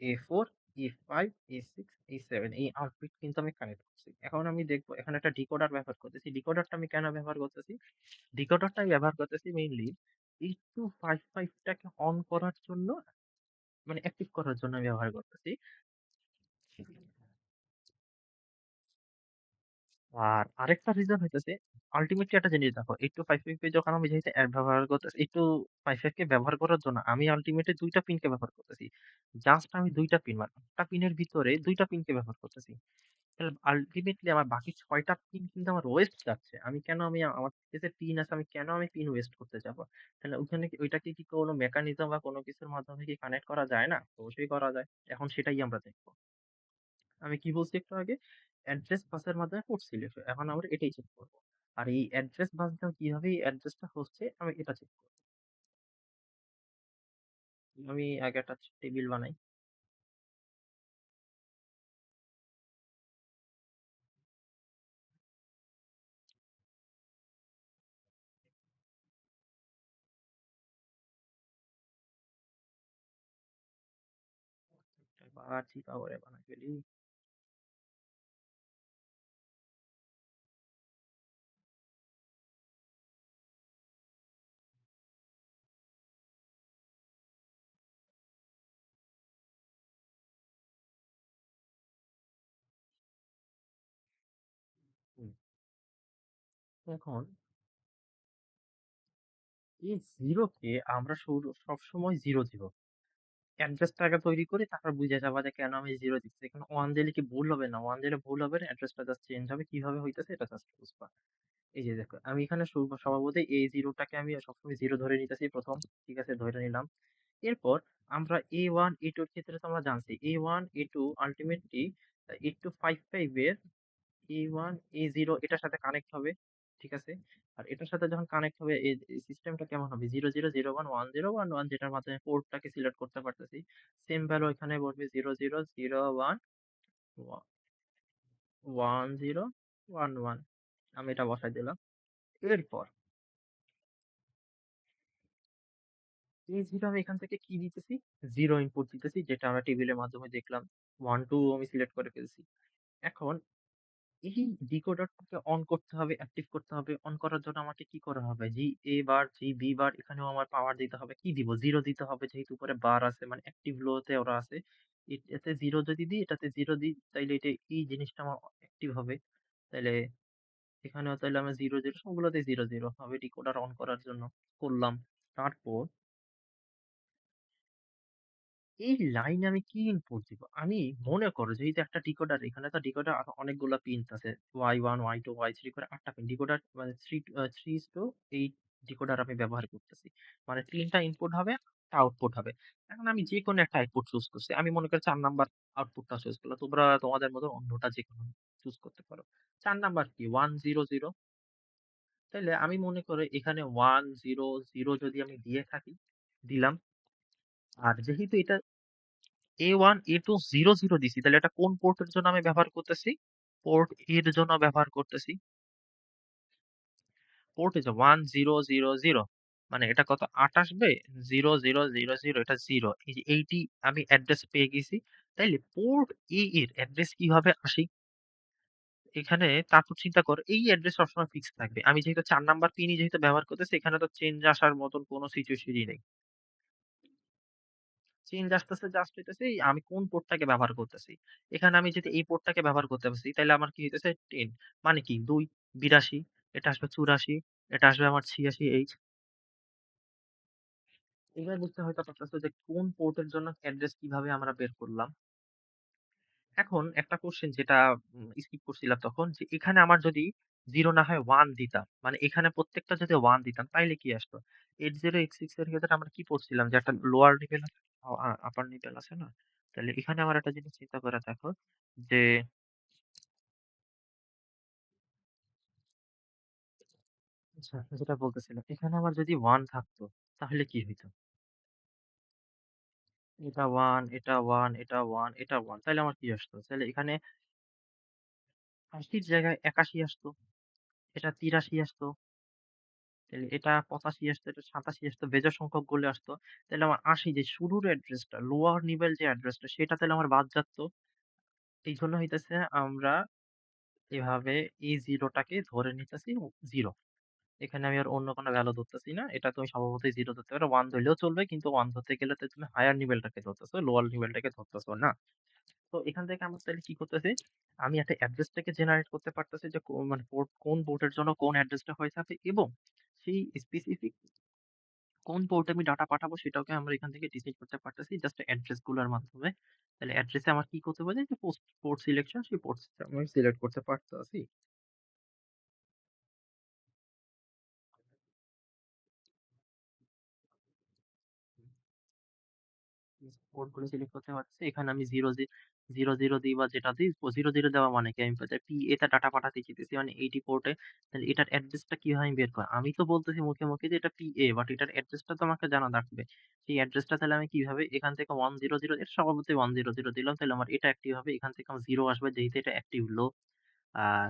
A4, A5, A6, A7 এই ৮ বিট কিন্তু আমি কানেক্ট করছি। এখন আমি দেখবো এখানে একটা ডিকোডার ব্যবহার করতেছি। ডিকোডারটা আমি কেন ব্যবহার করতেছি? ডিকোডারটা আমি ব্যবহার করতেছি মেইনলি 8255 টাকে অন করার জন্য, মানে অ্যাক্টিভ করার জন্য আমি ব্যবহার করতেছি। আর আরেকটা রিজন হইতেছে, আল্টিমেটলি একটা জিনিস দেখো, 8255 এ যখন আমি যেহেতু ব্যবহার করতেছি, 8255 কে ব্যবহার করার জন্য আমি আল্টিমেটলি ২ টা পিনকে ব্যবহার করতেছি। জাস্ট আমি ২ টা পিন, মানে ৮ টা পিনের ভিতরে ২ টা পিনকে ব্যবহার করতেছি। তাহলে আল্টিমেটলি আমার বাকি ৬ টা পিন কিন্তু আমার ওয়েস্ট যাচ্ছে। আমার কাছে পিন আছে, আমি কেন পিন ওয়েস্ট করতে যাবো? তাহলে ওখানে ওইটাকে কি কোনো মেকানিজম বা কোনো কিছুর মাধ্যমে কি কানেক্ট করা যায় না? অবশ্যই করা যায়। এখন সেটাই আমরা দেখব। আমি কি বলছি একটু আগে? অ্যাড্রেস বাসের মাধ্যমে পোর্ট সিলেক্ট। এখন আমরা এটাই চেক করব। আর এই অ্যাড্রেস বাস দিয়ে কিভাবে এই অ্যাড্রেসটা হচ্ছে আমি এটা চেক করব। আমি আগে একটা টেবিল বানাই। আবার চিপা করে বানাই ফেলি। হুম। এখন এই 0 কে আমরা সবসময় 0 দিব। অ্যাড্রেসটা আগে তৈরি করি, তারপর বুঝে যাবা যে কেন আমি 0 দিচ্ছি। এখানে 1 দিলে কি ভুল হবে না? 1 দিলে ভুল হবে না। অ্যাড্রেসটা জাস্ট চেঞ্জ হবে। কিভাবে হইতেছে এটা জাস্ট বুঝবা। এই যে দেখো, আমি এখানে স্বভাবতই A0 টাকে আমি সবসময় 0 ধরে নিতেছি ১ম। ঠিক আছে, ধরে নিলাম। এরপর আমরা A1, A2 এর ক্ষেত্রে তো আমরা জানছি। A1, A2 আল্টিমেটলি 8255 এর A1, A0 এটার সাথে কানেক্ট হবে। ঠিক আছে? আর এটার সাথে যখন কানেক্ট হবে, এই সিস্টেমটা কেমন হবে? 00, 01, 10, 11 যেটার মাধ্যমে পোর্টটাকে সিলেক্ট করতে পারতেছি। সেম ভ্যালু এখানে বসবে 00, 01, 10, 11। আমি এটা বসাই দিলাম। এরপর A0 আমি এখান থেকে কি দিতেছি? 0 ইনপুট দিতেছি, যেটা আমরা টেবিলের মাধ্যমে দেখলাম। 1, 2 আমি সিলেক্ট করে ফেলছি। এখন এই ডিকোডারটাকে অন করতে হবে, অ্যাক্টিভ করতে হবে। অন করার জন্য আমাকে কি করা হবে? জি বার, বি বার, এখানেও আমার পাওয়ার দিতে হবে। কি দিব? 0 দিতে হবে, যেহেতু উপরে বার আছে, মানে অ্যাক্টিভ লো তে ওরা আছে। এতে 0 যদি দিই, এটাতে 0 দিই, তাইলে এই জিনিসটা আমার অ্যাক্টিভ হবে। তাইলে এখানেও তাইলে আমার 0, 0 সবগুলোতেই 0, 0 হবে ডিকোডার অন করার জন্য। করলাম। তারপর এই লাইনে আমি কি ইনপুট দিব? আমি মনে করো যে এই যে একটা ডিকোডার এখানে তো ডিকোডার অনেকগুলা পিনস আছে। Y1, Y2, Y3 করে ৮ টা পিন। ডিকোডার মানে 3:8 ডিকোডার আমি ব্যবহার করতেছি। মানে ৩ টা ইনপুট হবে, ১ টা আউটপুট হবে। এখন আমি যেকোনো একটা আউটপুট চুজ করছি। আমি মনে করি ৪ নাম্বার আউটপুটটা চুজ করলাম। তোমরা তোমাদের মতো অন্যটা যেকোনো চুজ করতে পারো। ৪ নাম্বার কি? 100 তাইলে আমি মনে করি এখানে 100 যদি আমি দিয়ে থাকি, দিলাম। আর যেহেতু এটা A1, A2, 00 দিছি। তাহলে এটা কোন পোর্টের জন্য আমি ব্যবহার করতেছি? পোর্ট A এর জন্য ব্যবহার করতেছি। পোর্ট is 1000 মানে এটা কত ৮ আসবে 0000 এটা 0 এই যে এইটি আমি অ্যাড্রেস পেয়ে গেছি। তাইলে পোর্ট A এর অ্যাড্রেস কিভাবে আসি? এখানে তারপর চিন্তা কর এই অ্যাড্রেস সবসময় ফিক্স থাকবে। আমি যেহেতু ৪ নাম্বার পিনই যেহেতু ব্যবহার করতেছি এখানে তো চেঞ্জ আসার মতন কোনো সিচুয়েশনই নেই। চেঞ্জ আসতেছে জাস্ট হইতেছে আমি কোন পোর্টটাকে ব্যবহার করতেছি। এখানে আমি যদি এই পোর্টটাকে ব্যবহার করতে পারছি তাইলে আমার কি হইতেছে 10 মানে কি ২ ৮২ এটা আসবে ৮৪ এটা আসবে আমার ৮৬H এবার বুঝতে হয়তো পারতেছো যে কোন পোর্টের জন্য অ্যাড্রেস কিভাবে আমরা বের করলাম। এখন একটা কোয়েশ্চেন যেটা স্কিপ করছিলাম তখন যে এখানে আমার যদি 0 না হয় 1 দিতাম। মানে এখানে প্রত্যেকটা যদি 1 দিতাম তাইলে কি আসতো? 8086 এর ক্ষেত্রে আমরা কি পড়ছিলাম যে একটা লোয়ার নিভেল আপার নিভেল আছে না? তাহলে এখানে আমার একটা জিনিস চিন্তা করে দেখো যে আচ্ছা যেটা বলতেছিলাম এখানে আমার যদি 1 থাকতো তাহলে কি হইতো? এটা 1, এটা 1, এটা 1, এটা 1 তাইলে আমার কি আসতো? তাহলে এখানে ৮০ র জায়গায় ৮১ আসতো, এটা ৮৩ আসতো, তাহলে এটা ৮৫ আসতো, এটা ৮৭ আসতো, বেজোড় সংখ্যকগুলো আসতো। তাহলে আমার ৮০ যে শুরুর অ্যাড্রেসটা, লোয়ার নিভেল যে অ্যাড্রেসটা সেটা তাহলে আমার বাদ যাচ্ছে। এইজন্য হইতেছে আমরা এভাবে এই 0 টাকে ধরে নিতেছি 0 এখানে আমি আর অন্য কোনো ভ্যালু ধরতেছি না। এটা তুমি স্বভাবতই 0 ধরতে পারো। 1 ধরলেও চলবে। কিন্তু 1 ধরতে গেলে তো তুমি হায়ার নিভেলটাকে ধরতেছো, লোয়ার নিভেলটাকে ধরতেছো না। তো এখান থেকে আমরা তাইলে কি করতেছি? আমি একটা অ্যাড্রেসটাকে জেনারেট করতে পারতেছি যে মানে পোর্ট কোন পোর্টের জন্য কোন অ্যাড্রেসটা হয়ে থাকে এবং সেই স্পেসিফিক কোন পোর্টে আমি ডাটা পাঠাবো সেটাকে আমরা এখান থেকে ডিসাইড করতে পারতেছি জাস্ট অ্যাড্রেস গুলার মাধ্যমে। তাহলে অ্যাড্রেসে আমার কি করতে হবে যে পোর্ট সিলেকশন সেই পোর্ট আমি সিলেক্ট করতে পারতেছি। পোর্ট গুলো সিলেক্ট করতে পারতেছি। এখানে আমি 0 দিই বা যেটা দিই 0 দেওয়া মানে কি আমি PA তে ডাটা পাঠাতে চাইতেছি মানে 80 পোর্টে তাহলে এটার অ্যাড্রেসটা কিভাবে আমি বের করব? আমি তো বলতেছি মুখে, মুখে যে এটা PA বাট এটার অ্যাড্রেসটা তো আমাকে জানা লাগবে। সেই অ্যাড্রেসটা তাহলে আমি কিভাবে এখান থেকে 100 এর স্বভাবতই 100 দিলাম তাহলে আমার এটা অ্যাক্টিভ হবে। এখান থেকে আমার 0 আসবে যেহেতু এটা অ্যাক্টিভ লো। আর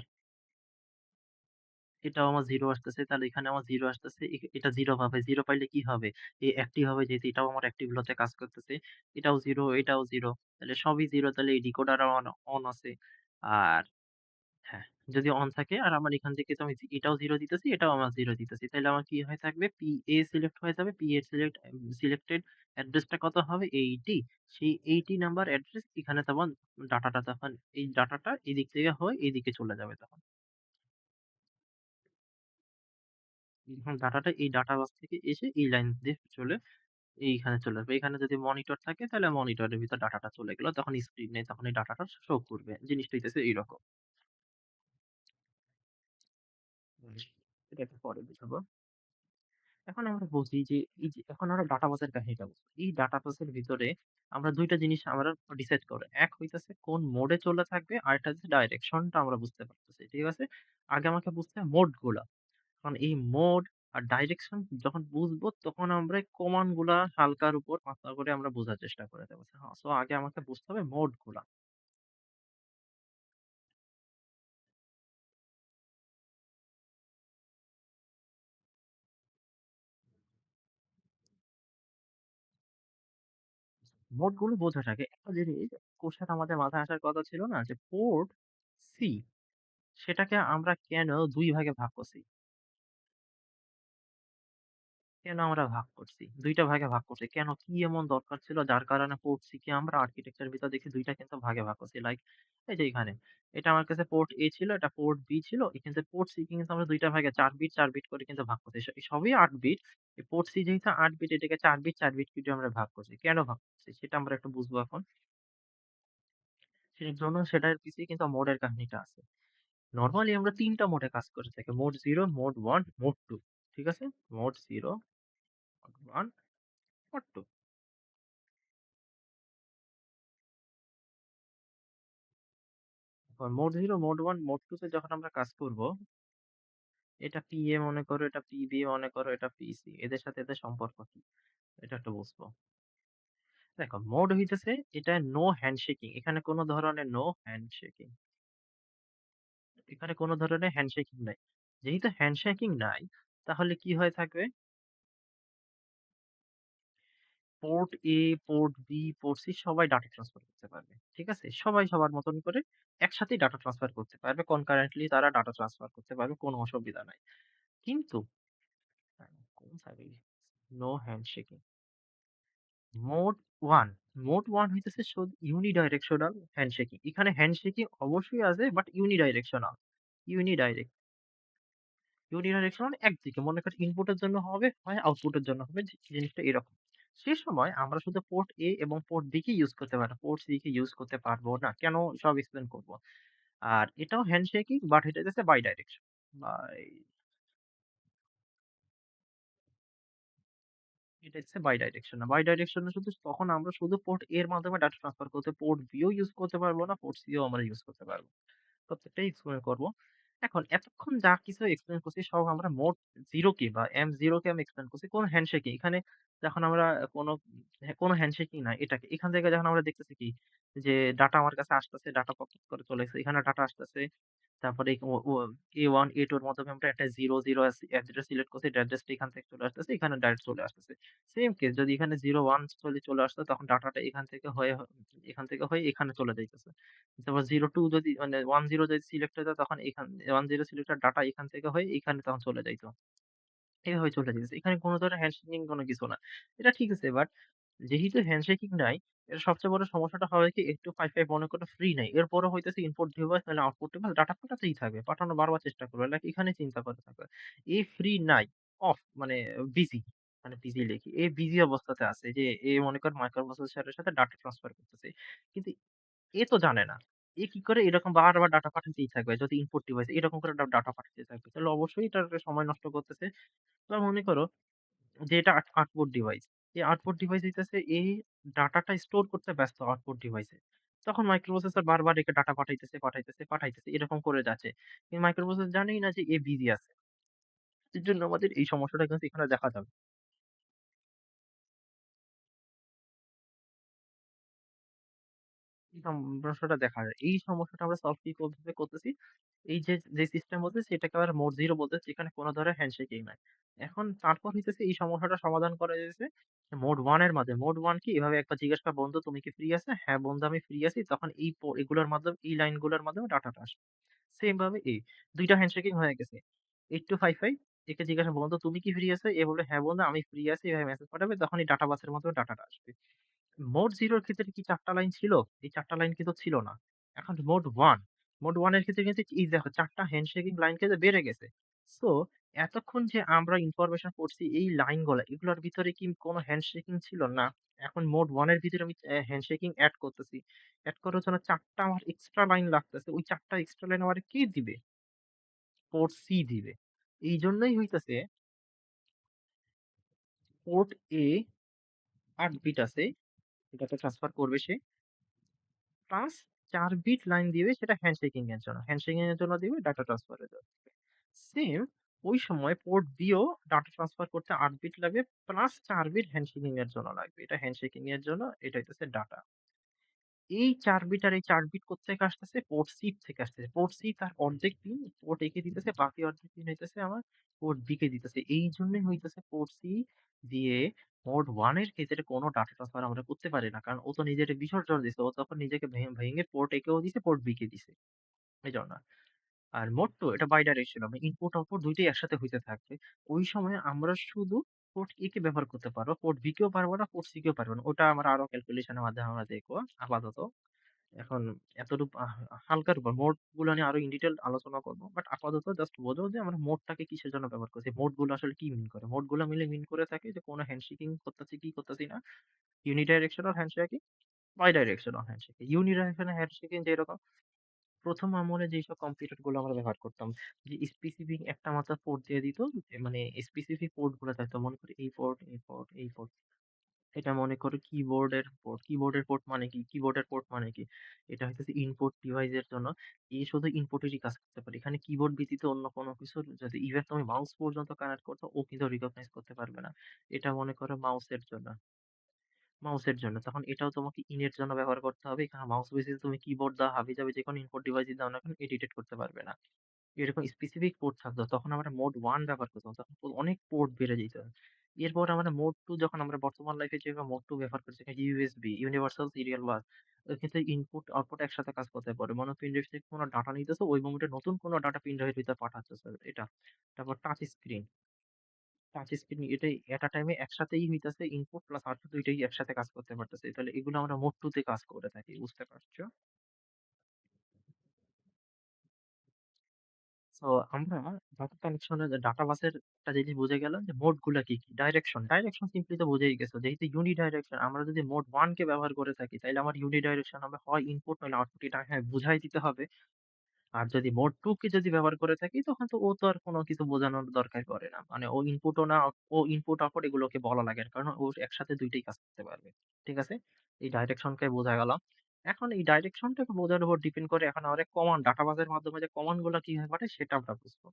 এটাও আমার 0 আসতেছে। তাহলে এখানে আমার 0 আসতেছে। এটা 0 পাবে। 0 পাইলে কি হবে? অ্যাক্টিভ হবে যেহেতু এটাও আমার অ্যাক্টিভ লোতে কাজ করতেছে। এটাও 0, এটাও 0 তাহলে সবই 0 তাহলে এই ডিকোডার অন আছে। আর হ্যাঁ, যদি অন থাকে আর আমার এখান থেকে তো আমি এটাও 0 দিতেছি, এটাও আমার 0 দিতেছি। তাইলে আমার কি হয়ে থাকবে? PA সিলেক্ট হয়ে যাবে। PA সিলেক্টেড অ্যাড্রেসটা কত হবে? 80 সেই 80 নাম্বার অ্যাড্রেস এখানে তখন ডাটাটা তখন এই ডাটাটা এদিক থেকে হয়ে এদিকে চলে যাবে তখন। যখন ডাটাটা এই ডাটা বাস থেকে এসে এই লাইন দিয়ে চলে এইখানে চলে আসবে। এখানে যদি মনিটর থাকে তাহলে মনিটরের ভিতর ডাটাটা চলে গেল। তখন স্ক্রিনে তখন এই ডাটাটা শো করবে। জিনিসটা হইতেছে এইরকম। হুম। এটা একটু পরে বুঝাবো। এখন আমরা বুঝি যে এই যে এখন আমরা ডাটা বাসের কাহিনীটা বুঝবো। এই ডাটা বাসের ভিতরে আমরা ২ টা জিনিস আমরা ডিসাইড করব। এক হইতেছে কোন মোডে চলে থাকবে, আরেকটা হচ্ছে ডাইরেকশনটা আমরা বুঝতে পারতেছি। ঠিক আছে? আগে আমাকে বুঝতে হবে মোড গুলা। কারণ এই মোড আর ডাইরেকশন যখন বুঝবো তখন আমরা কমান্ড গুলা হালকার উপর পাতলা করে আমরা বোঝার চেষ্টা করে দেবো। হ্যাঁ, সো আগে আমাকে বুঝতে হবে মোড গুলা। মোড গুলো বোঝার আগে একটা জিনিস কোশ্চেন আমাদের মাথায় আসার কথা ছিল না যে পোর্ট সি সেটাকে আমরা কেন ২ ভাগে ভাগ করছি? কেন আমরা ভাগ করছি? ২ টা ভাগে ভাগ করছি। কেন? কি এমন দরকার ছিল যার কারণে পোর্ট সি কে আমরা আর্কিটেকচার ভিতর দেখি ২ টা কিন্তু ভাগে ভাগ করছি। লাইক এই যে এখানে। এটা আমার কাছে পোর্ট A ছিল, এটা পোর্ট B ছিল। এখান থেকে পোর্ট সি কে কিন্তু আমরা ২ টা ভাগে ৪ বিট ৪ বিট করে কিন্তু ভাগ করছি। সবই ৮ বিট। এই পোর্ট সি যেহেতু ৮ বিট এটাকে ৪ বিট ৪ বিট করে আমরা ভাগ করছি। কেন ভাগ করছি? সেটা আমরা একটু বুঝবো এখন। সেটার জন্য সেটার পিছনে কিন্তু মোডের কাহিনীটা আছে। নরমালি আমরা ৩ টা মোডে কাজ করে থাকি। মোড 0, মোড 1, মোড 2 ঠিক আছে? Mode 0, mode 1, mode 2 mode 0, mode 1, mode 2 তে যখন আমরা কাজ করব, এটা PA মনে করো, এটা PB মনে করো, এটা PC এদের সাথে এদের সম্পর্ক কি? এটা একটু বুঝবো। দেখো মোড হইতেছে এটা নো হ্যান্ডশেকিং। এখানে কোন ধরনের নো হ্যান্ডশেকিং। এখানে কোন ধরনের হ্যান্ডশেকিং নাই। যেহেতু হ্যান্ডশেকিং নাই, তাহলে কি হয়ে থাকবে? Port A, port B, port C সবাই ডাটা ট্রান্সফার করতে পারবে। ঠিক আছে? সবাই সবার মতন করে একসাথেই ডাটা ট্রান্সফার করতে পারবে। concurrently তারা ডাটা ট্রান্সফার করতে পারবে। কোন অসুবিধা নাই। কিন্তু কোন সাইডে নো হ্যান্ডশেকিং। মোড 1 মোড 1 হইতেছে শুধু ইউনিডাইরেকশনাল হ্যান্ডশেকিং। এখানে হ্যান্ডশেকিং অবশ্যই আছে বাট ইউনিডাইরেকশনাল। ইউনিডাইরেক্ট ইউনিডাইরেকশনাল একদিকে মনে করেন ইনপুটের জন্য হবে, হয় আউটপুটের জন্য হবে। জিনিসটা এরকম। সে সময় আমরা শুধু পোর্ট A এবং পোর্ট B কে ইউজ করতে পারবো। পোর্ট C কে ইউজ করতে পারবো না। কেন? সব এক্সপ্লেইন করব। আর এটাও হ্যান্ডশেকিং বাট এটা হচ্ছে বাই ডাইরেকশন। বাই এটা হচ্ছে বাই ডাইরেকশন না। বাই ডাইরেকশন এ শুধু তখন আমরা শুধু পোর্ট A এর মাধ্যমে ডাটা ট্রান্সফার করতে পোর্ট B ও ইউজ করতে পারবো না, পোর্ট C ও আমরা ইউজ করতে পারবো। প্রত্যেকটাই এক্সপ্লেইন করব। এখন এতক্ষণ যা কিছু এক্সপ্লেইন করছি সব আমরা মোড 0 কে বা M0 কে আমি এক্সপ্লেইন করছি কোন হ্যান্ডশেকিং। এখানে যখন আমরা কোন হ্যান্ডশেকিং নাই এটাকে। এখান থেকে যখন আমরা দেখতেছি কি যে ডাটা আমার কাছে আসতেছে, ডাটা পপ করে চলে গেছে। এখানে ডাটা আসতেছে। তারপরে ও ও A1, A2 এর মাধ্যমে আমরা একটা 0, 0 অ্যাড্রেস সিলেক্ট করছি। অ্যাড্রেসটা এখান থেকে চলে আসতেছে। এখানে ডাইরেক্ট চলে আসতেছে। সেম কেস যদি এখানে 0, 1 চলে আসতো তখন ডাটাটা এখান থেকে হয়ে এখানে চলে যাইতেছে। তারপর 02 যদি মানে 10 যদি সিলেক্ট হইতো তখন 10 সিলেক্টেড ডাটা এখান থেকে হয়ে এখানে তখন চলে যাইত। এভাবে চলে যেতেছে। এখানে কোন ধরনের হ্যান্ডশেকিং কোন কিছু না। এটা ঠিক আছে বাট যেহেতু হ্যান্ডশেকিং নাই, এর সবচেয়ে বড় সমস্যাটা হবে কি একটু 5 মনে করো ফ্রি নাই। এরপরও হইতেছে ইনপুট ডিভাইস নাহলে আউটপুট ডিভাইস ডাটা পাঠাতেই থাকবে। পাঠানো বারবার চেষ্টা করবে। লাইক এখানে চিন্তা করে থাকবে। ফ্রি নাই, অফ মানে বিজি মানে বিজি লিখি। বিজি অবস্থাতে আছে যে মনে কর মাইক্রো প্রসেসরের সাথে ডাটা ট্রান্সফার করতেছে। কিন্তু তো জানে না। কি করে এরকম বারবার ডাটা পাঠাতেই থাকবে। যদি ইনপুট ডিভাইস এরকম করে ডাটা পাঠাতে থাকবে। তাহলে অবশ্যই এটার সময় নষ্ট করতেছে। এবার মনে করো যে এটা আউটপুট ডিভাইস। এই আউটপুট ডিভাইস হইতেছে এই ডাটাটা স্টোর করতে ব্যস্ত আউটপুট ডিভাইসে। তখন মাইক্রোপ্রসেসর বারবার একে ডাটা পাঠাইতেছে এরকম করে যাচ্ছে। কিন্তু মাইক্রোপ্রসেসর জানেই না যে বিজি আছে। এর জন্য আমাদের এই সমস্যাটা কিন্তু এখানে দেখা যাবে। এই সমস্যাটা দেখা যায়। এই সমস্যাটা আমরা সলভ কিভাবে করতেছি? যে সিস্টেম বলতেছি এটাকে আমরা মোড 0 বলতেছি। এখানে কোন ধরনের হ্যান্ডশেকিং নাই। এখন তারপর হইতেছে এই সমস্যাটা সমাধান করা যাইতেছে মোড 1 এর মাধ্যমে। মোড 1 কি? এভাবে একবার জিজ্ঞেস করা, "বন্ধু তুমি কি ফ্রি আছো?" "হ্যাঁ, বন্ধু আমি ফ্রি আছি।" তখন এগুলোর মাধ্যমে এই লাইনগুলোর মাধ্যমে ডাটাটা আসবে। সেম ভাবে ২ টা হ্যান্ডশেকিং হয়ে গেছে। 8255 একে জিজ্ঞাসা, "বন্ধু তুমি কি ফ্রি আছো?" এ বলবে, "হ্যাঁ, বন্ধু আমি ফ্রি আছি।" এভাবে মেসেজ পাঠাবে। তখন এই ডাটা বাসের মাধ্যমে ডাটাটা আসবে। মোড 0 এর ক্ষেত্রে কি ৪ টা লাইন ছিল? এই ৪ টা লাইন কিন্তু ছিল না। এখন মোড 1 এর ক্ষেত্রে কিন্তু এই দেখো ৪ টা হ্যান্ডশেকিং লাইন কিন্তু বেড়ে গেছে। সো এতক্ষণ যে আমরা ইনফরমেশন পড়ছি এই লাইনগুলা, এগুলোর ভিতরে কি কোন হ্যান্ডশেকিং ছিল? না। এখন মোড 1 এর ভিতরে আমি হ্যান্ডশেকিং এড করতেছি। এড করার জন্য ৪ টা আমার এক্সট্রা লাইন লাগতেছে। ওই ৪ টা এক্সট্রা লাইন আমারে কে দিবে? পোর্ট সি দিবে। এইজন্যই হইতেছে পোর্ট A ৮ বিট আছে। ডাটা ট্রান্সফার করবে সে। প্লাস ৪ বিট লাইন দিবে সেটা হ্যান্ডশেকিং এর জন্য। হ্যান্ডশেকিং এর জন্য দিবে ডাটা ট্রান্সফার এর জন্য। সেম ওই সময় পোর্ট বি ও ডাটা ট্রান্সফার করতে ৮ বিট লাগবে প্লাস ৪ বিট হ্যান্ডশেকিং এর জন্য লাগবে। এটা হ্যান্ডশেকিং এর জন্য, এটা হইতেছে ডাটা। এই ৪ বিট আর এই ৪ বিট কোত্থেকে আসতেছে? পোর্ট সি থেকে আসতেছে। পোর্ট সি তার অর্ধেক পিন পোর্ট এ কে দিতেছে, বাকি অর্ধেক পিন হইতেছে আমার পোর্ট বি কে দিতেছে। এইজন্যই হইতেছে পোর্ট সি দিয়ে মোড 1 এর ক্ষেত্রে কোনো ডাটা ট্রান্সফার আমরা করতে পারি না। কারণ ও তো নিজেরে বিসর্জন দিছে। ও তখন নিজেকে ভেঙে পোর্ট এ কেও দিছে, পোর্ট বি কে দিছে। এজন্য। আর মোড 2 এটা বাই ডাইরেকশনাল। মানে ইনপুট আউটপুট ২ টাই একসাথে হইতে থাকবে। ওই সময় আমরা শুধু পোর্ট এ কে ব্যবহার করতে পারো, পোর্ট বি কেও পারবো না, পোর্ট সি কেও পারবো না। ওটা আমরা আরো ক্যালকুলেশনের মাধ্যমে আমরা দেখবো আপাতত। এখন এতটুকু হালকার উপর মোড গুলো নিয়ে আরো ইন ডিটেইল আলোচনা করব। বাট আপাতত জাস্ট বোঝো যে আমরা মোডটাকে কিসের জন্য ব্যবহার করছি। মোড গুলো আসলে কি মিন করে? মোড গুলো মিলে মিন করে থাকে যে কোনো হ্যান্ডশেকিং করতেছি কি করতেছি না। ইউনিডাইরেকশনাল handshaking, by directional handshaking. ইউনিডাইরেকশনাল handshaking যেরকম ১ম আমলে যেসব কম্পিউটার গুলো আমরা ব্যবহার করতাম, যে স্পেসিফিক একটা মাত্র পোর্ট দিয়ে দিত। মানে স্পেসিফিক পোর্ট গুলো থাকতো। মনে করি এই পোর্ট, এই পোর্ট, এই পোর্ট। এটা মনে করো কিবোর্ডের পোর্ট। কিবোর্ডের পোর্ট মানে কি? কিবোর্ডের পোর্ট মানে কি? এটা হইতেছে ইনপুট ডিভাইসের জন্য। শুধু ইনপুটেরই কাজ করতে পারে। এখানে কিবোর্ড ব্যতীত অন্য কোনো কিছুর যদি ইভেন তুমি মাউস পর্যন্ত কানেক্ট করছো, ও কিন্তু রিকগনাইজ করতে পারবে না। এটা মনে করো মাউসের জন্য। মাউসের জন্য। তখন এটাও তোমাকে ইনের জন্য ব্যবহার করতে হবে। এখানে মাউস ব্যতীত তুমি কিবোর্ড দাও, হাবিজাবি যেকোনো ইনপুট ডিভাইসই দাও না কেন, ডিটেক্ট করতে পারবে না। এরকম স্পেসিফিক পোর্ট থাকতো। তখন আমরা মোড 1 ব্যবহার করতাম। তখন অনেক পোর্ট বেড়ে যেত। এরপর আমরা মোড 2 যখন আমরা বর্তমান লাইফে যেভাবে মোড 2 ব্যবহার করছি, ইউএসবি, ইউনিভার্সাল সিরিয়াল বাস। কিন্তু ইনপুট আউটপুট একসাথে কাজ করতে পারে। মনে পিন ড্রাইভ থেকে কোনো ডাটা নিতেছো, ওই মোমেন্টে নতুন কোনো ডাটা পিন ড্রাইভের ভিতরে পাঠাচ্ছো এটা। তারপর টাচ স্ক্রিন। টাচ স্ক্রিন এটাই এট আ টাইমে একসাথেই হইতাছে, ইনপুট প্লাস আউটপুট ২ টাই একসাথে কাজ করতে পারতেছে। তাহলে এগুলো আমরা মোড 2 তে কাজ করে থাকি। বুঝতে পারছো? সো আমরা ডাটা কানেকশন এর ডাটা বাসের একটা জিনিস বুঝে গেলাম যে মোড গুলা কি, কি? ডাইরেকশন। ডাইরেকশন সিম্পলি তো বুঝেই গেছো। যেহেতু ইউনিডাইরেকশন আমরা যদি মোড 1 কে ব্যবহার করে থাকি, তাইলে আমার ইউনিডাইরেকশন হবে হয় ইনপুট নইলে আউটপুট, এটা হ্যাঁ বুঝাই দিতে হবে। আর যদি মোড 2 কে যদি ব্যবহার করে থাকি, তখন তো ও তো আর কোনো কিছু বোঝানোর দরকার পড়ে না। মানে ও ইনপুটও না, ও ইনপুট আউটপুট এগুলোকে বলা লাগে না। কারণ ও একসাথে ২ টাই কাজ করতে পারবে। ঠিক আছে? এই ডাইরেকশনকে বোঝা গেল। এখন এই ডাইরেকশনটাকে বোঝার উপর ডিপেন্ড করে এখন আমাদের কমান্ড, ডাটা বাসের মাধ্যমে যে কমান্ড গুলা কিভাবে পাঠায় সেটা আমরা বুঝবো।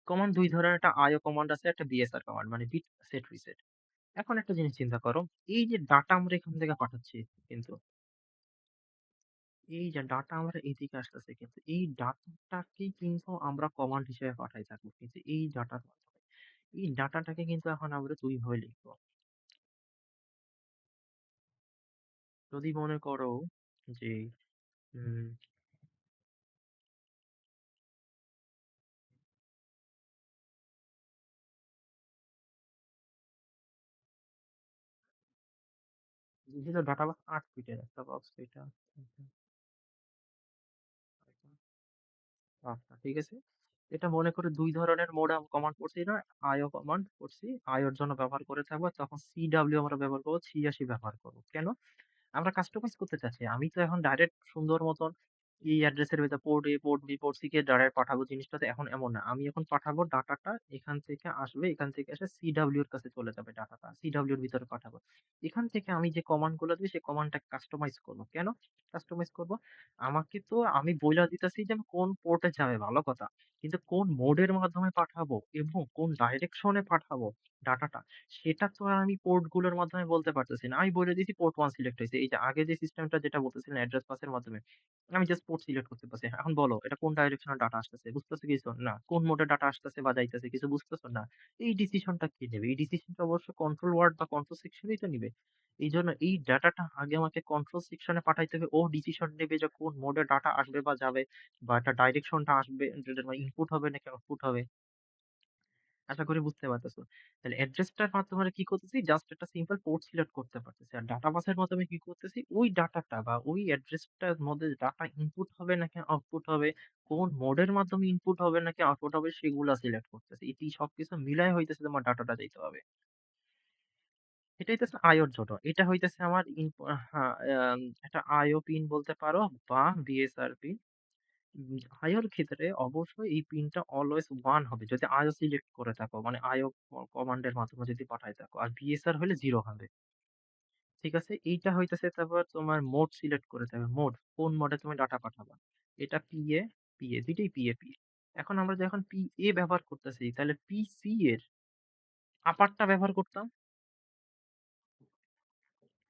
কমান্ড ২ ধরনের, একটা IO কমান্ড আছে, একটা BSR কমান্ড মানে বিট সেট রিসেট। এখন একটা জিনিস চিন্তা করো, এই যে ডাটা আমরা এখান থেকে পাঠাচ্ছি, কিন্তু এই যে ডাটা আমরা এদিকে আসতেছে, কিন্তু এই ডাটাটাকেই কিন্তু আমরা কমান্ড হিসেবে পাঠাই থাকবো। কিন্তু এই ডাটার মাধ্যমে এই ডাটাটাকে কিন্তু এখন আমরা ২ ভাবে লিখবো। যদি মনে করো যে উম যেহেতু ডাটা বাস ৮ বিটের একটা বক্স, এটা আচ্ছা, ঠিক আছে। এটা মনে করে ২ ধরনের মোড কমান্ড করছি না? IO কমান্ড করছি। IO এর জন্য ব্যবহার করে থাকবো। তখন CW আমরা ব্যবহার করব, ৮৬ ব্যবহার করব। কেন? আমরা কাস্টমাইজ করতে চাচ্ছি। আমি তো এখন ডাইরেক্ট সুন্দর মতন এই অ্যাড্রেসের ভেতর port A, port B, port C K direct পাঠাবো, জিনিসটা তো এখন এমন না। আমি এখন পাঠাবো ডাটাটা এখান থেকে আসবে, এখান থেকে এসে CW এর কাছে চলে যাবে ডাটাটা। CW এর ভিতরে পাঠাবো। এখান থেকে আমি যে কমান্ড গুলো দিই সেই কমান্ডটা কাস্টমাইজ করব। কেন কাস্টমাইজ করব? আমাকে তো আমি বইলা দিতেছি যে আমি কোন পোর্টে যাবে, ভালো কথা। কিন্তু কোন মোডের মাধ্যমে পাঠাবো এবং কোন ডাইরেকশন এ পাঠাবো ডাটাটা, সেটা তো আর আমি পোর্ট গুলোর মাধ্যমে বলতে পারতেছি না। আমি বলে দিছি পোর্ট 1 সিলেক্ট হইছে। এই যে আগে যে সিস্টেমটা যেটা বলতেছিলেন অ্যাড্রেস পাসের মাধ্যমে, আমি জাস্ট পোর্ট সিলেক্ট করতে পারছি। এখন বলো এটা কোন ডাইরেকশন এ ডাটা আসতেছে? বুঝতেছো কিছু? না। কোন মোডে ডাটা আসতেছে বা যাইতেছে কিছু বুঝতেছো না। এই ডিসিশনটা কে নেবে? এই ডিসিশনটা অবশ্য কন্ট্রোল ওয়ার্ড বা কন্ট্রোল সেকশনই তো নিবে। এইজন্য এই ডাটাটা আগে আমাকে কন্ট্রোল সেকশনে পাঠাইতে হবে। ও ডিসিশন নেবে যে কোন মোডে ডাটা আসবে বা যাবে, বা একটা ডাইরেকশনটা আসবে, যেটা ইনপুট হবে নাকি আউটপুট হবে। আশা করি বুঝতে পারতেছো। তাহলে অ্যাড্রেসটার মাধ্যমে আমরা কি করতেছি? জাস্ট একটা সিম্পল পোর্ট সিলেক্ট করতে পারতেছি। আর ডাটা বাসের মাধ্যমে কি করতেছি? ওই ডাটাটা বা ওই অ্যাড্রেসটার মধ্যে ডাটা ইনপুট হবে নাকি আউটপুট হবে, কোন মোডের মাধ্যমে ইনপুট হবে নাকি আউটপুট হবে, সেগুলা সিলেক্ট করতেছি। এটি সবকিছু মিলায় হইতেছে তোমার ডাটাটা যাইতে হবে। এটা হইতেছে IO র জন্য। এটা হইতেছে আমার হ্যাঁ, একটা IO পিন বলতে পারো বা BSR পিন। IO এর ক্ষেত্রে অবশ্যই এই পিনটা অলওয়েজ 1 হবে। যদি IO সিলেক্ট করে থাকো, মানে IO কমান্ডের মাধ্যমে যদি পাঠায় থাকো। আর BSR হলে 0 হবে। ঠিক আছে? এইটা হইতেছে তারপর তোমার মোড সিলেক্ট করে থাকবে। মোড, কোন মোডে তুমি ডাটা পাঠাবা। এটা PA, PA ২ টাই PA, PA। এখন আমরা যখন PA ব্যবহার করতেছি, তাহলে PC এর আপারটা ব্যবহার করতাম।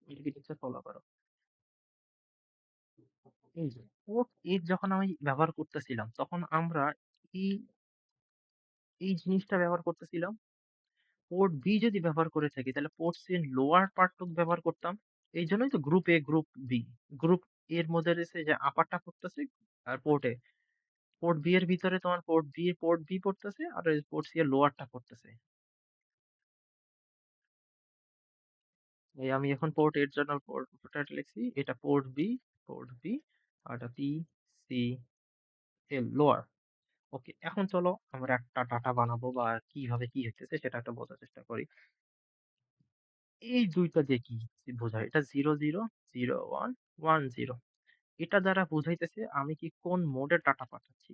আর্কিটেকচার ফলো করো। এই যে পোর্ট A যখন আমি ব্যবহার করতেছিলাম, তখন আমরা এই, এই জিনিসটা ব্যবহার করতেছিলাম। পোর্ট বি যদি ব্যবহার করে থাকি, তাহলে পোর্ট সি এর লোয়ার পার্টটুকু ব্যবহার করতাম। এই জন্যই তো group A, group B. Group এর মধ্যে রয়েছে যে আপারটা পড়তেছে, আর পোর্ট এ। পোর্ট বি এর ভিতরে তোমার পোর্ট বি পড়তেছে, আর পোর্ট সি এর লোয়ারটা পড়তেছে। এই আমি এখন পোর্ট এর জন্য পোর্ট লিখছি, এটা পোর্ট বি আর এটা পি সি এল লোয়ার। ওকে, এখন চলো আমরা একটা ডাটা বানাবো বা কিভাবে কি হচ্ছে সেটা একটা বোঝার চেষ্টা করি। এই দুইটা দিয়ে কি বোঝায়? এটা 00 01 10, এটা দ্বারা বোঝাইতেছে আমি কি কোন মোডে ডাটা পাঠাচ্ছি।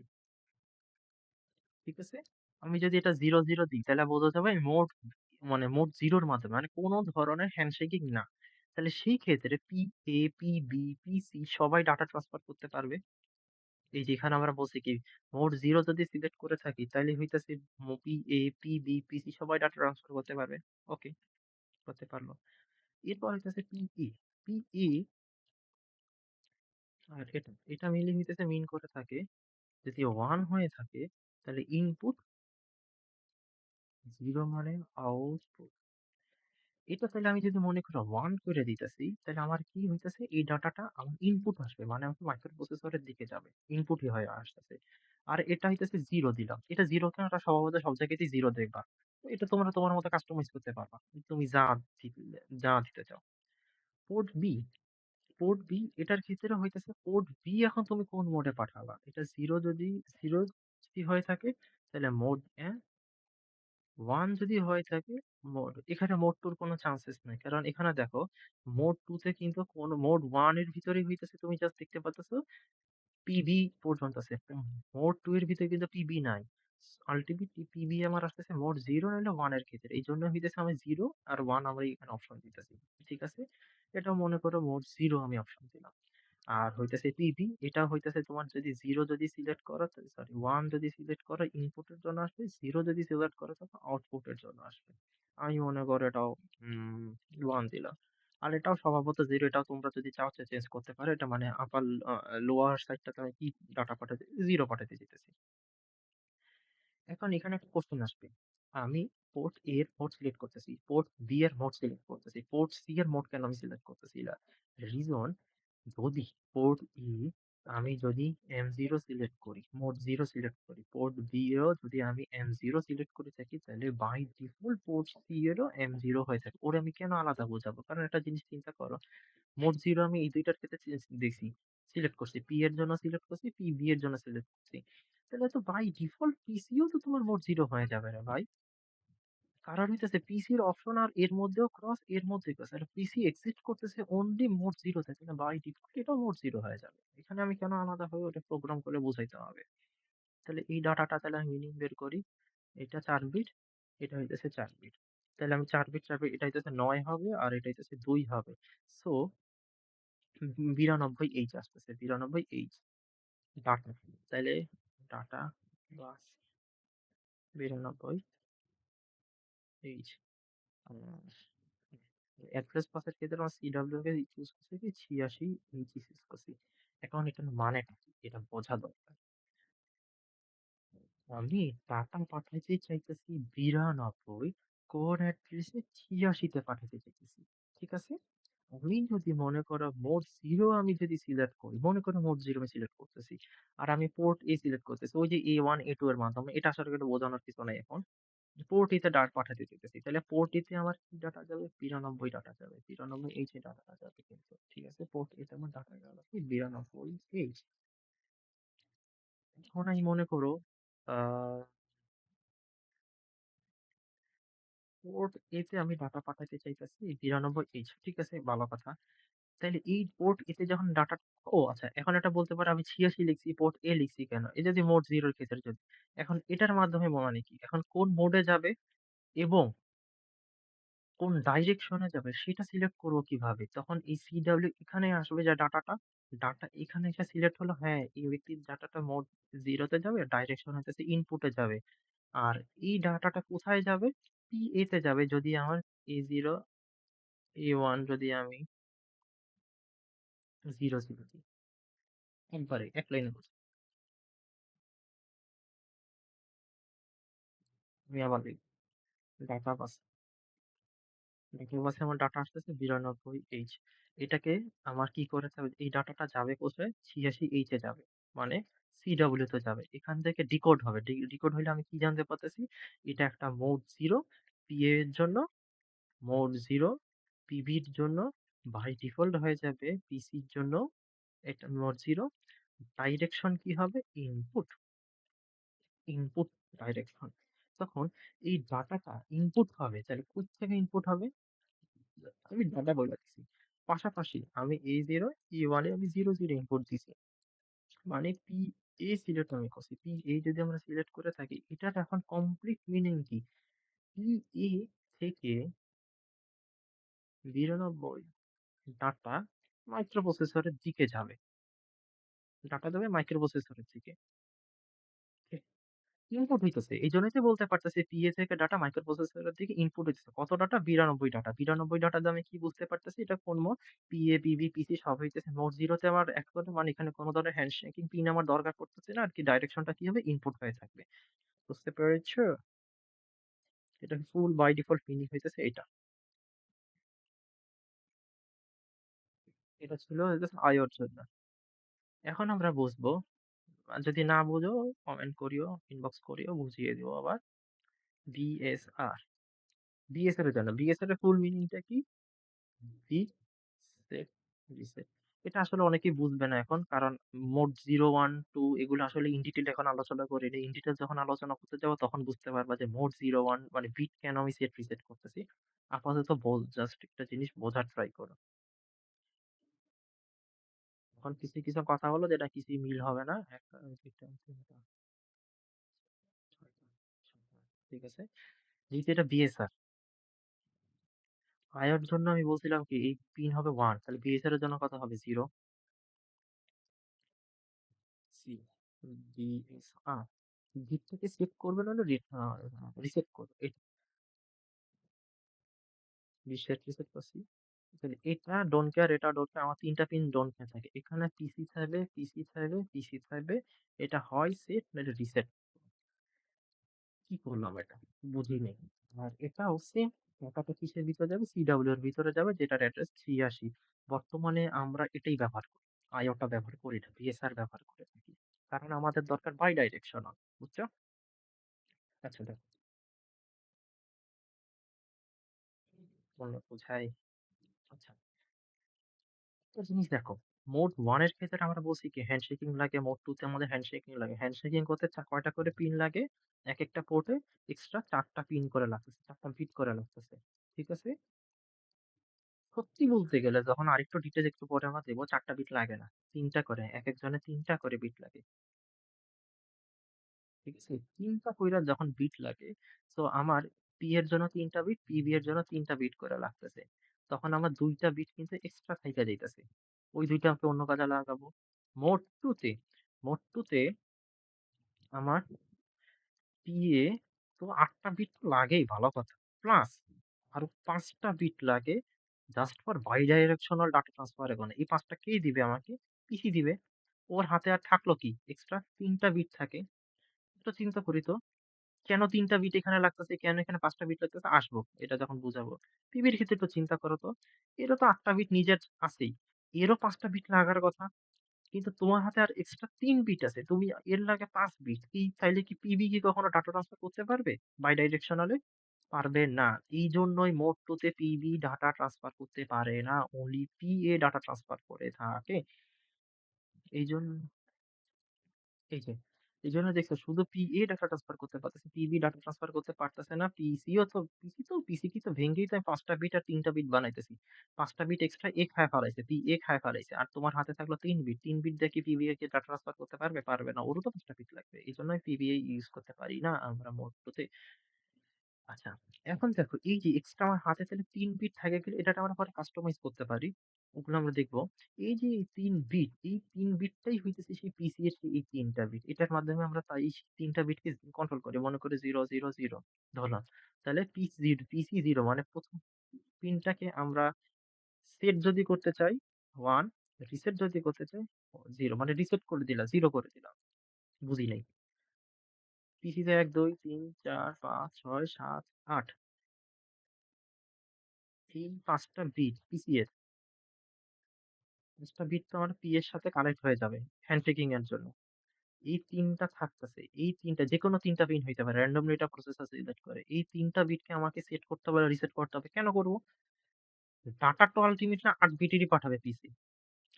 ঠিক আছে, আমি যদি এটা 00 দিই তাহলে বোঝা যাবে মোড, মানে মোড জিরোর মাধ্যমে, মানে কোনো ধরনের হ্যান্ডশেকিং না। তাহলে সেই ক্ষেত্রে P A P B P C সবাই ডাটা ট্রান্সফার করতে পারবে। এই যেখানে আমরা বলছি কি মোড জিরো যদি সিলেক্ট করে থাকি তাহলে হইতেছে P A P B P C সবাই ডাটা ট্রান্সফার করতে পারবে। ওকে, করতে পারলো। এরপর হইতেছে পি ই আর এটা মেইনলি হইতেছে মিন করে থাকে যদি 1 হয়ে থাকে তাহলে ইনপুট, 0 মানে আউটপুট। এটা তাহলে আমি যদি মনে করি 1 করে দিতেছি তাহলে আমার কি হইতেছে, এই ডাটাটা আমার ইনপুট আসবে, মানে আমার মাইক্রো প্রসেসরের দিকে যাবে, ইনপুটই হয়ে আসতেছে। আর এটা হইতেছে 0 দিলাম, এটা 0 কেন, এটা স্বভাবত সব জায়গাতেই 0 দেখবা। তো এটা তোমরা তোমার মতো কাস্টমাইজ করতে পারবা, তুমি যা দিতে চাও। পোর্ট বি, এটার ক্ষেত্রে হইতেছে পোর্ট বি, এখন তুমি কোন মোডে পাঠাবা। এটা 0 যদি 0 যদি হয়ে থাকে তাহলে মোড 1 যদি হয়ে থাকে মোড, এখানে মোড 2 এর কোনো চান্সেস নাই। কারণ এখানে দেখো মোড 2 তে কিন্তু কোন মোড 1 এর ভিতরেই হইতেছে, তুমি জাস্ট দেখতে পাচ্তেছো পিবি পর্যন্ত আছে। মোড 2 এর ভিতরে কিন্তু পিবি নাই। আলটিমেটলি পিবি আমার আসতেছে মোড 0 নাহলে 1 এর ক্ষেত্রে। এইজন্য হইতেছে আমি 0 আর 1 আমরা এখানে অপশন দিতেছি। ঠিক আছে? এটাও মনে করো মোড 0 আমি অপশন দিলাম। আর হইতেছে পিবি, এটা হইতেছে তোমার যদি 0 যদি সিলেক্ট করো, সরি 1 যদি সিলেক্ট করো ইনপুটের জন্য আসবে, 0 যদি সিলেক্ট করো তখন আউটপুটের জন্য আসবে। আমি মনে করো এটাও 1 দিলাম। আর এটাও স্বভাবত 0, এটাও তোমরা যদি চাও চেঞ্জ করতে পারো। এটা মানে আপার লোয়ার সাইডটাতে আমি কি ডাটা পাঠাতে, 0 পাঠাতে চাইতেছি। এখন এখানে একটা কোশ্চেন আসবে। আমি পোর্ট এ এর মোড সিলেক্ট করতেছি, পোর্ট বি এর মোড সিলেক্ট করতেছি, পোর্ট সি এর মোড কেন আমি সিলেক্ট করতেছি না? রিজন, যদি পোর্ট ই আমি যদি M0 সিলেক্ট করি, মোড 0 সিলেক্ট করি, পোর্ট বি এও যদি আমি M0 সিলেক্ট করে থাকি তাহলে বাই ডিফল্ট পোর্ট সি এরও M0 হয়ে থাকে। ওরে আমি কেন আলাদা বোঝাবো? কারণ একটা জিনিস চিন্তা করো, মোড 0 আমি এই দুইটার ক্ষেত্রে দেখছি, সিলেক্ট করছি, পি এর জন্য সিলেক্ট করছি, পি বি এর জন্য সিলেক্ট করছি। তাহলে তো বাই ডিফল্ট পিসিও তো তোমার মোড 0 হয়ে যাবে রে ভাই। কারণ হইতেছে পিসির অপশন আর এর মধ্যেও ক্রস, এর মধ্যে ক্রস, আর পিসি এক্সিস্ট করতেছে অনলি মোড 0 তে, তাহলে বাই ডিফল্ট এটাও মোড 0 হয়ে যাবে। এখানে আমি কেন আলাদা ভাবে ওটা প্রোগ্রাম করে বোঝাইতে হবে? তাহলে এই ডাটাটা তাহলে আমি মিনিং বের করি। এটা 4 বিট, এটা হইতেছে 4 বিট। তাহলে আমি 4 বিট 4 বিট, এটা হইতেছে 9 হবে আর এটা হইতেছে 2 হবে। সো 92 এইচ আসতেছে, 92 এইচ ডাটা। তাহলে ডাটা বাস 92 এইচ। অ্যাড্রেস বাসের ক্ষেত্রে আমরা সিডব্লিউ কে চুজ করছি কি 86 ইঞ্চি চুজ করছি। এখন এটার মানেটা কি এটা বোঝা দরকার। আমি ডাটা পাঠাইতে চাইতেছি 92, কোড অ্যাড্রেসে 86 তে পাঠাইতে চাইতেছি। ঠিক আছে, আমি যদি মনে করো মোড 0 আমি যদি সিলেক্ট করি, মনে করো মোড 0 আমি সিলেক্ট করতেছি আর আমি পোর্ট এ সিলেক্ট করতেছি, ওই যে A1 A2 এর মাধ্যমে, এটা আসলে কিন্তু বোঝানোর কিছু নাই এখন। পোর্ট এতে ডাটা পাঠাতে চাইতেছি, তাহলে পোর্ট এতে আমার কি ডাটা যাবে, 92 ডাটা যাবে, 92 এইচ এ ডাটা যাবে কিন্তু। ঠিক আছে, পোর্ট এতে আমার ডাটা গেল কি 92 এইচ। এখন আমি মনে করো আহ পোর্ট এতে আমি ডাটা পাঠাতে চাইতেছি 92 এইচ। ঠিক আছে, ভালো কথা। তাইলে এই পোর্ট এতে যখন ডাটা, ও আচ্ছা, এখন এটা বলতে পারো আমি 86 লিখছি, পোর্ট এ লিখছি কেন, এই যদি মোড 0 এর ক্ষেত্রে যদি, এখন এটার মাধ্যমে মানে কি, এখন কোন মোডে যাবে এবং কোন ডাইরেকশনে যাবে সেটা সিলেক্ট করবো কিভাবে? তখন এই সিডব্লিউ এখানে আসবে, যে ডাটাটা, ডাটা এখানে এসে সিলেক্ট হলো, হ্যাঁ এই ব্যক্তির ডাটাটা মোড 0 তে যাবে, ডাইরেকশন হইতেছে ইনপুটে যাবে। আর এই ডাটাটা কোথায় যাবে? PA তে যাবে যদি আমার A0 A1 যদি আমি 0 0 দিই, একবারে এক লাইনে বলছি। আমি আবার লিখব ডাটা বাস, ডাটা বাসে আমার ডাটা আসতেছে 92 এইচ। এটাকে আমার কি করতে হবে, এই ডাটাটা যাবে কোথায়, 86 এইচ এ যাবে, মানে সিডব্লিউ তে যাবে, এখান থেকে ডিকোড হবে। ডিকোড হইলে আমি কি জানতে পারতেছি, এটা একটা মোড 0 PA এর জন্য, মোড 0 পিভির জন্য বাই ডিফল্ট হয়ে যাবে পিসির জন্য এটা নোট জিরো। ডাইরেকশন কি হবে? ইনপুট। Input direction. তখন এই ডাটাটা ইনপুট হবে, তাহলে কোথা থেকে ইনপুট হবে? আমি ডাটা বলে দিচ্ছি। পাশাপাশি আমি A0 E1 এ আমি 0 ইনপুট দিছি, মানে পি এ সিলেক্ট আমি করছি। পি এ যদি আমরা সিলেক্ট করে থাকি, এটার এখন কমপ্লিট মিনিং কি? পি এ থেকে 92 ডাটা মাইক্রোপ্রসেসরের দিকে যাবে। ডাটা যাবে মাইক্রোপ্রসেসরের দিকে। ইনপুট হইতেছে। এই জন্যই তো বলতে পারতেছি পিএ থেকে ডাটা মাইক্রোপ্রসেসরের দিকে ইনপুট হইতেছে। কত ডাটা? 92 ডাটা। 92 ডাটা দিয়ে আমি কি বুঝতে পারতেছি? এটা কোন মোড? পিএ, পিবি, পিসি সব হইতেছে। মোড 0 তে আমার এক কথা মানে এখানে কোন ধরনের হ্যান্ডশেকিং পিন আমার দরকার পড়তেছে না। আর কি ডাইরেকশনটা কি হবে? ইনপুট হয়ে থাকবে। বুঝতে পেরেছো? এটা ফুল বাই ডিফল্ট মিনিং হইতেছে এটা। এটা ছিল জাস্ট আইওর জন্য। এখন আমরা বুঝবো। আর যদি না বুঝো কমেন্ট করিও, ইনবক্স করিও, বুঝিয়ে দিব আবার। বিএসআর। বিএসআর এর জন্য। বিএসআর এর ফুল মিনিংটা কি? Reset, reset. এটা আসলে অনেকেই বুঝবে না এখন, কারণ মোড 0 1 2 এগুলো আসলে ইন ডিটেইল এখন আলোচনা করিনি। ইন ডিটেইল যখন আলোচনা করতে যাবো তখন বুঝতে পারবা যে মোড 0 1 মানে বিট কেন আমি সেট রিসেট করতেছি। আপাতত জাস্ট একটা জিনিস বোঝার ট্রাই করো। এখন কিছু কিছু কথা হলো যেটা কিছুই মিল হবে না। একটা দুইটা তিনটা ছয়টা সাতটা, ঠিক আছে। যেহেতু এটা বিএসআর, আয়ার জন্য আমি বলছিলাম কি এই পিন হবে 1, তাহলে বিএসআর এর জন্য কত হবে? 0 সি বিএসআর। গিটটাকে সেভ করবে না হলে রিসেট করবে। রিসেট রিসেট করছি। তাহলে এটা ডোন্ট কেয়ার, এটা ডোন্ট কেয়ার, আমার তিনটা পিন ডোন্ট কেয়ার থাকে। এখানে পিসি থাকবে, পিসি থাকবে, পিসি থাকবে। এটা হয় সেট নাহলে রিসেট। কি করলাম এটা? বুঝি নেই। আর এটাও সেম। ডাটাটা কিসের ভিতরে যাবে? সিডাব্লিউ এর ভিতরে যাবে, যেটার অ্যাড্রেস 83। বর্তমানে আমরা এটাই ব্যবহার করি। আইওটা ব্যবহার করি না, বিএসআর ব্যবহার করে থাকি। কারণ আমাদের দরকার বাই ডাইরেকশনাল। বুঝছো? আচ্ছা দেখো, বললো বোঝাই। আচ্ছা, একটা জিনিস দেখো। মোড 1 এর ক্ষেত্রে আমরা বলছি কি হ্যান্ডশেকিং লাগে, মোড 2 তে আমাদের হ্যান্ডশেকিং লাগে। হ্যান্ডশেকিং করতে কয়টা করে পিন লাগে? একেকটা পোর্টে এক্সট্রা 4 টা পিন করে লাগতেছে, 4 টা বিট করে লাগতেছে। ঠিক আছে? সত্যি বলতে গেলে যখন আরেকটু ডিটেইলস একটু পরে আমরা দেব, 4 টা বিট লাগে না। 3 টা করে, একেকজনের 3 টা করে বিট লাগে। ঠিক আছে? ৩ টা কইরা যখন বিট লাগে, সো আমার পি এর জন্য ৩ টা বিট, পিবি এর জন্য ৩ টা বিট করে লাগতেছে। তখন আমার ২ টা বিট কিন্তু এক্সট্রা থাইকা যাইতেছে। ওই ২ টাকে অন্য কাজে লাগাবো। মোড 2 তে, মোড 2 তে আমার পিএ তো ৮ টা বিট তো লাগেই, ভালো কথা। প্লাস আরো ৫ টা বিট লাগে জাস্ট ফর বাইডাইরেকশনাল ডাটা ট্রান্সফার এর জন্য। এই ৫ টা কে দিবে আমাকে? পিসি দিবে। ওর হাতে আর থাকলো কি? এক্সট্রা ৩ টা বিট থাকে। একটু চিন্তা করি তো। কেন ৩ টা বিট এখানে লাগতেছে? কেন এখানে ৫ টা বিট লাগতেছে? আসবো। এটা যখন বুঝাবো। পিবির ক্ষেত্রে একটু চিন্তা করো তো। এরও তো ৮ টা বিট নিজের আছেই। এরও ৫ টা বিট লাগার কথা। কিন্তু তোমার হাতে আর এক্সট্রা ৩ বিট আছে। তুমি এর লাগে ৫ বিট। কি চাইলে কি পিবি কি কখনো ডাটা ট্রান্সফার করতে পারবে? বাই ডাইরেকশনালে? পারবে না। এইজন্যই মোড 2 তে পিবি ডাটা ট্রান্সফার করতে পারে না। অনলি পিএ ডাটা ট্রান্সফার করে থাকে। এইজন্য এই যে, এইজন্য দেখছো শুধু পিএ ডাটা ট্রান্সফার করতে পারতেছে, পিবি ডাটা ট্রান্সফার করতে পারতেছে না। পিসি কি তো ভেঙেই তো আমি ৫ টা বিট আর ৩ টা বিট বানাইতেছি। ৫ টা বিট এক্সট্রা এ খায় ফেলাইছে, পিএ খায় ফেলাইছে। আর তোমার হাতে থাকলো ৩ বিট। ৩ বিট দিয়ে কি পিবিএ কে ডাটা ট্রান্সফার করতে পারবে? পারবে না। ওরও তো ৫ টা বিট লাগবে। এইজন্যই পিবিএ ইউজ করতে পারি না আমরা মোড 2 তে। আচ্ছা, এখন দেখো এই যে এক্সট্রা আমার হাতে তাহলে ৩ বিট থাকে গেলে এটাকে আমরা পরে কাস্টমাইজ করতে পারি। ওগুলো আমরা দেখবো। এই যে ৩ বিট, এই ৩ বিটটাই হইতেছে সেই পিসি এর সেই এই ৩ টা বিট। এটার মাধ্যমে আমরা তাই ৩ টা বিটকে কন্ট্রোল করি। মনে করি 0 0 0 ধরলাম। তাহলে পিসি 0 মানে ১ম পিনটাকে আমরা সেট যদি করতে চাই 1, রিসেট যদি করতে চাই 0 মানে রিসেট করে দিলাম, 0 করে দিলাম। বুঝি নাই। পিসিতে ১ ২ ৩ ৪ ৫ ৬ ৭ ৮ এই ৫ টা বিট পিসি এর ৫ টা বিট তো আমার পি এর সাথে কানেক্ট হয়ে যাবে হ্যান্ডশেকিং এর জন্য। এই ৩ টা থাকতেছে। এই ৩ টা যেকোনো ৩ টা পিন হইতে পারে। randomly এটা প্রসেসর সিলেক্ট করে। এই ৩ টা বিটকে আমাকে সেট করতে হবে, রিসেট করতে হবে। কেন করব? ডাটা তো আল্টিমেটলি ৮ বিটেরই পাঠাবে পিসি।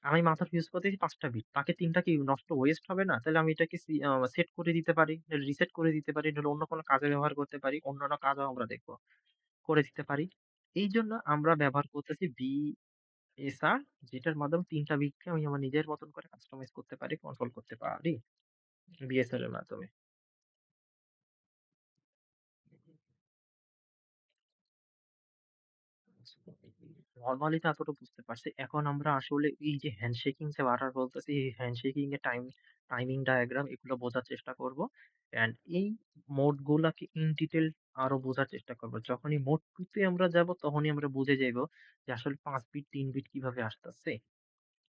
আমি মাথার ফিউজ করতেছি ৫ টা বিট। বাকি ৩ টা কি নষ্ট ওয়েস্ট হবে না? তাহলে আমি এটাকে সেট করে দিতে পারি, নাহলে রিসেট করে দিতে পারি, নাহলে অন্য কোনো কাজে ব্যবহার করতে পারি। অন্যান্য কাজও আমরা দেখব। করে দিতে পারি। এইজন্য আমরা ব্যবহার করতেছি বিএসআর, যেটার মাধ্যমে ৩ টা বিটকে আমি আমার নিজের মতন করে কাস্টমাইজ করতে পারি, কন্ট্রোল করতে পারি বিএসআর এর মাধ্যমে। নরমালি তো এতটুকু বুঝতে পারছি। এখন আমরা আসলে এই যে হ্যান্ডশেকিং যে বারবার বলতেছি, এই হ্যান্ডশেকিং এর টাইমিং ডায়াগ্রাম এগুলো বোঝার চেষ্টা করব। অ্যান্ড এই মোড গুলাকে ইন ডিটেইল আরো বোঝার চেষ্টা করব। যখনই মোড 2 তে আমরা যাব তখনই আমরা বুঝে যাইব যে আসলে ৫ বিট ৩ বিট কিভাবে আসতেছে।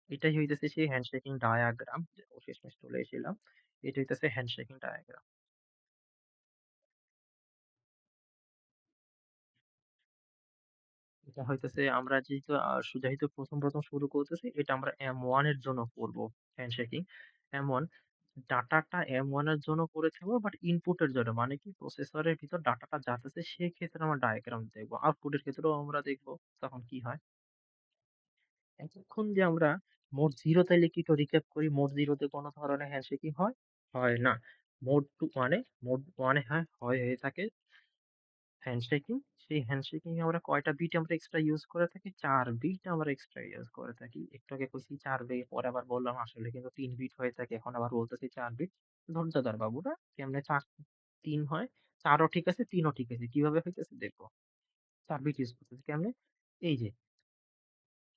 এটাই হইতেছে সেই হ্যান্ডশেকিং ডায়াগ্রাম। শেষমেশ চলে এসেছিলাম। এটা হইতেছে হ্যান্ডশেকিং ডায়াগ্রাম। এটা হইতেছে আমরা যেহেতু যেহেতু ১ম শুরু করতেছি, এটা আমরা M1 এর জন্য করব হ্যান্ডশেকিং। M1 ডাটাটা M1 এর জন্য করে থাকবো, বাট ইনপুট এর জন্য। মানে কি প্রসেসরের ভিতর ডাটাটা যাইতেছে সেক্ষেত্রে আমরা ডায়াগ্রাম দেখব। আউটপুটের ক্ষেত্রেও আমরা দেখব তখন কি হয়। এতক্ষণ যে আমরা মোড 0 তাইলে কি একটু রিক্যাপ করি। মোড 0 তে কোন ধরনের হ্যান্ডশেকিং হয়? হয় না। মোড 2 মোড 1 এ হয়ে থাকে হ্যান্ডশেকিং। সেই হ্যান্ডশেকিং এ আমরা কয়টা বিট আমরা এক্সট্রা ইউজ করে থাকি? ৪ বিট আমরা এক্সট্রা ইউজ করে থাকি। একটু আগে কইছি ৪ বিট, পরে আবার বললাম আসলে কিন্তু ৩ বিট হয়ে থাকে। এখন আবার বলতেছি ৪ বিট। ধৈর্য ধর বাবুরা, কেমনে ৩ হয়? ৪ ও ঠিক আছে, ৩ ও ঠিক আছে। কিভাবে হইতেছে দেখব। ৪ বিট ইউজ করতেছি কেমনে? এই যে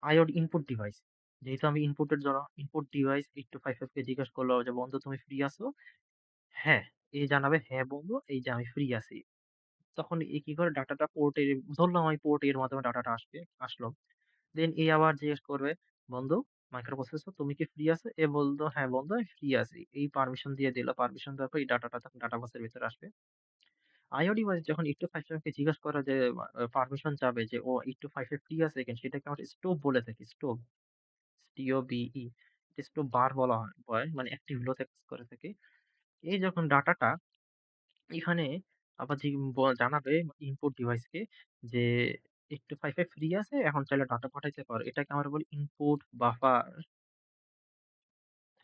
আইওড ইনপুট ডিভাইস। যেহেতু আমি ইনপুটের জন্য ইনপুট ডিভাইস 8255 কে জিজ্ঞেস করলো যে, "বন্ধু তুমি ফ্রি আছো?" হ্যাঁ। এ জানাবে, "হ্যাঁ বন্ধু, এই যে আমি ফ্রি আছি।" তখন এ কি করে ডাটাটা পোর্ট এ ধরলাম আমি পোর্ট এ এর মাধ্যমে ডাটাটা আসলো। দেন এ আবার জিজ্ঞেস করবে, "বন্ধু মাইক্রো প্রসেসর তুমি কি ফ্রি আছো?" এ বলল, "হ্যাঁ বন্ধু আমি ফ্রি আছি।" এই পারমিশন দিয়ে দিল। পারমিশন দেওয়ার পর এই ডাটাটা তখন ডাটা বাসের ভিতরে আসবে। IO ডিভাইস যখন 8255 কে জিজ্ঞেস করে যে পারমিশন চাবে যে ও 8255 ফ্রি আছে কিনা, সেটাকে আমরা স্টোব বলে থাকি। Stove, STOBE। স্টোব বার বলা হয় মানে অ্যাক্টিভ লো তে কাজ করে থাকে। এই যখন ডাটাটা এখানে আবার জানাবে ইনপুট ডিভাইসকে যে 8255 ফ্রি আছে, এখন চাইলে ডাটা পাঠাইতে পারো। এটাকে আমরা বলি ইনপুট বাফার।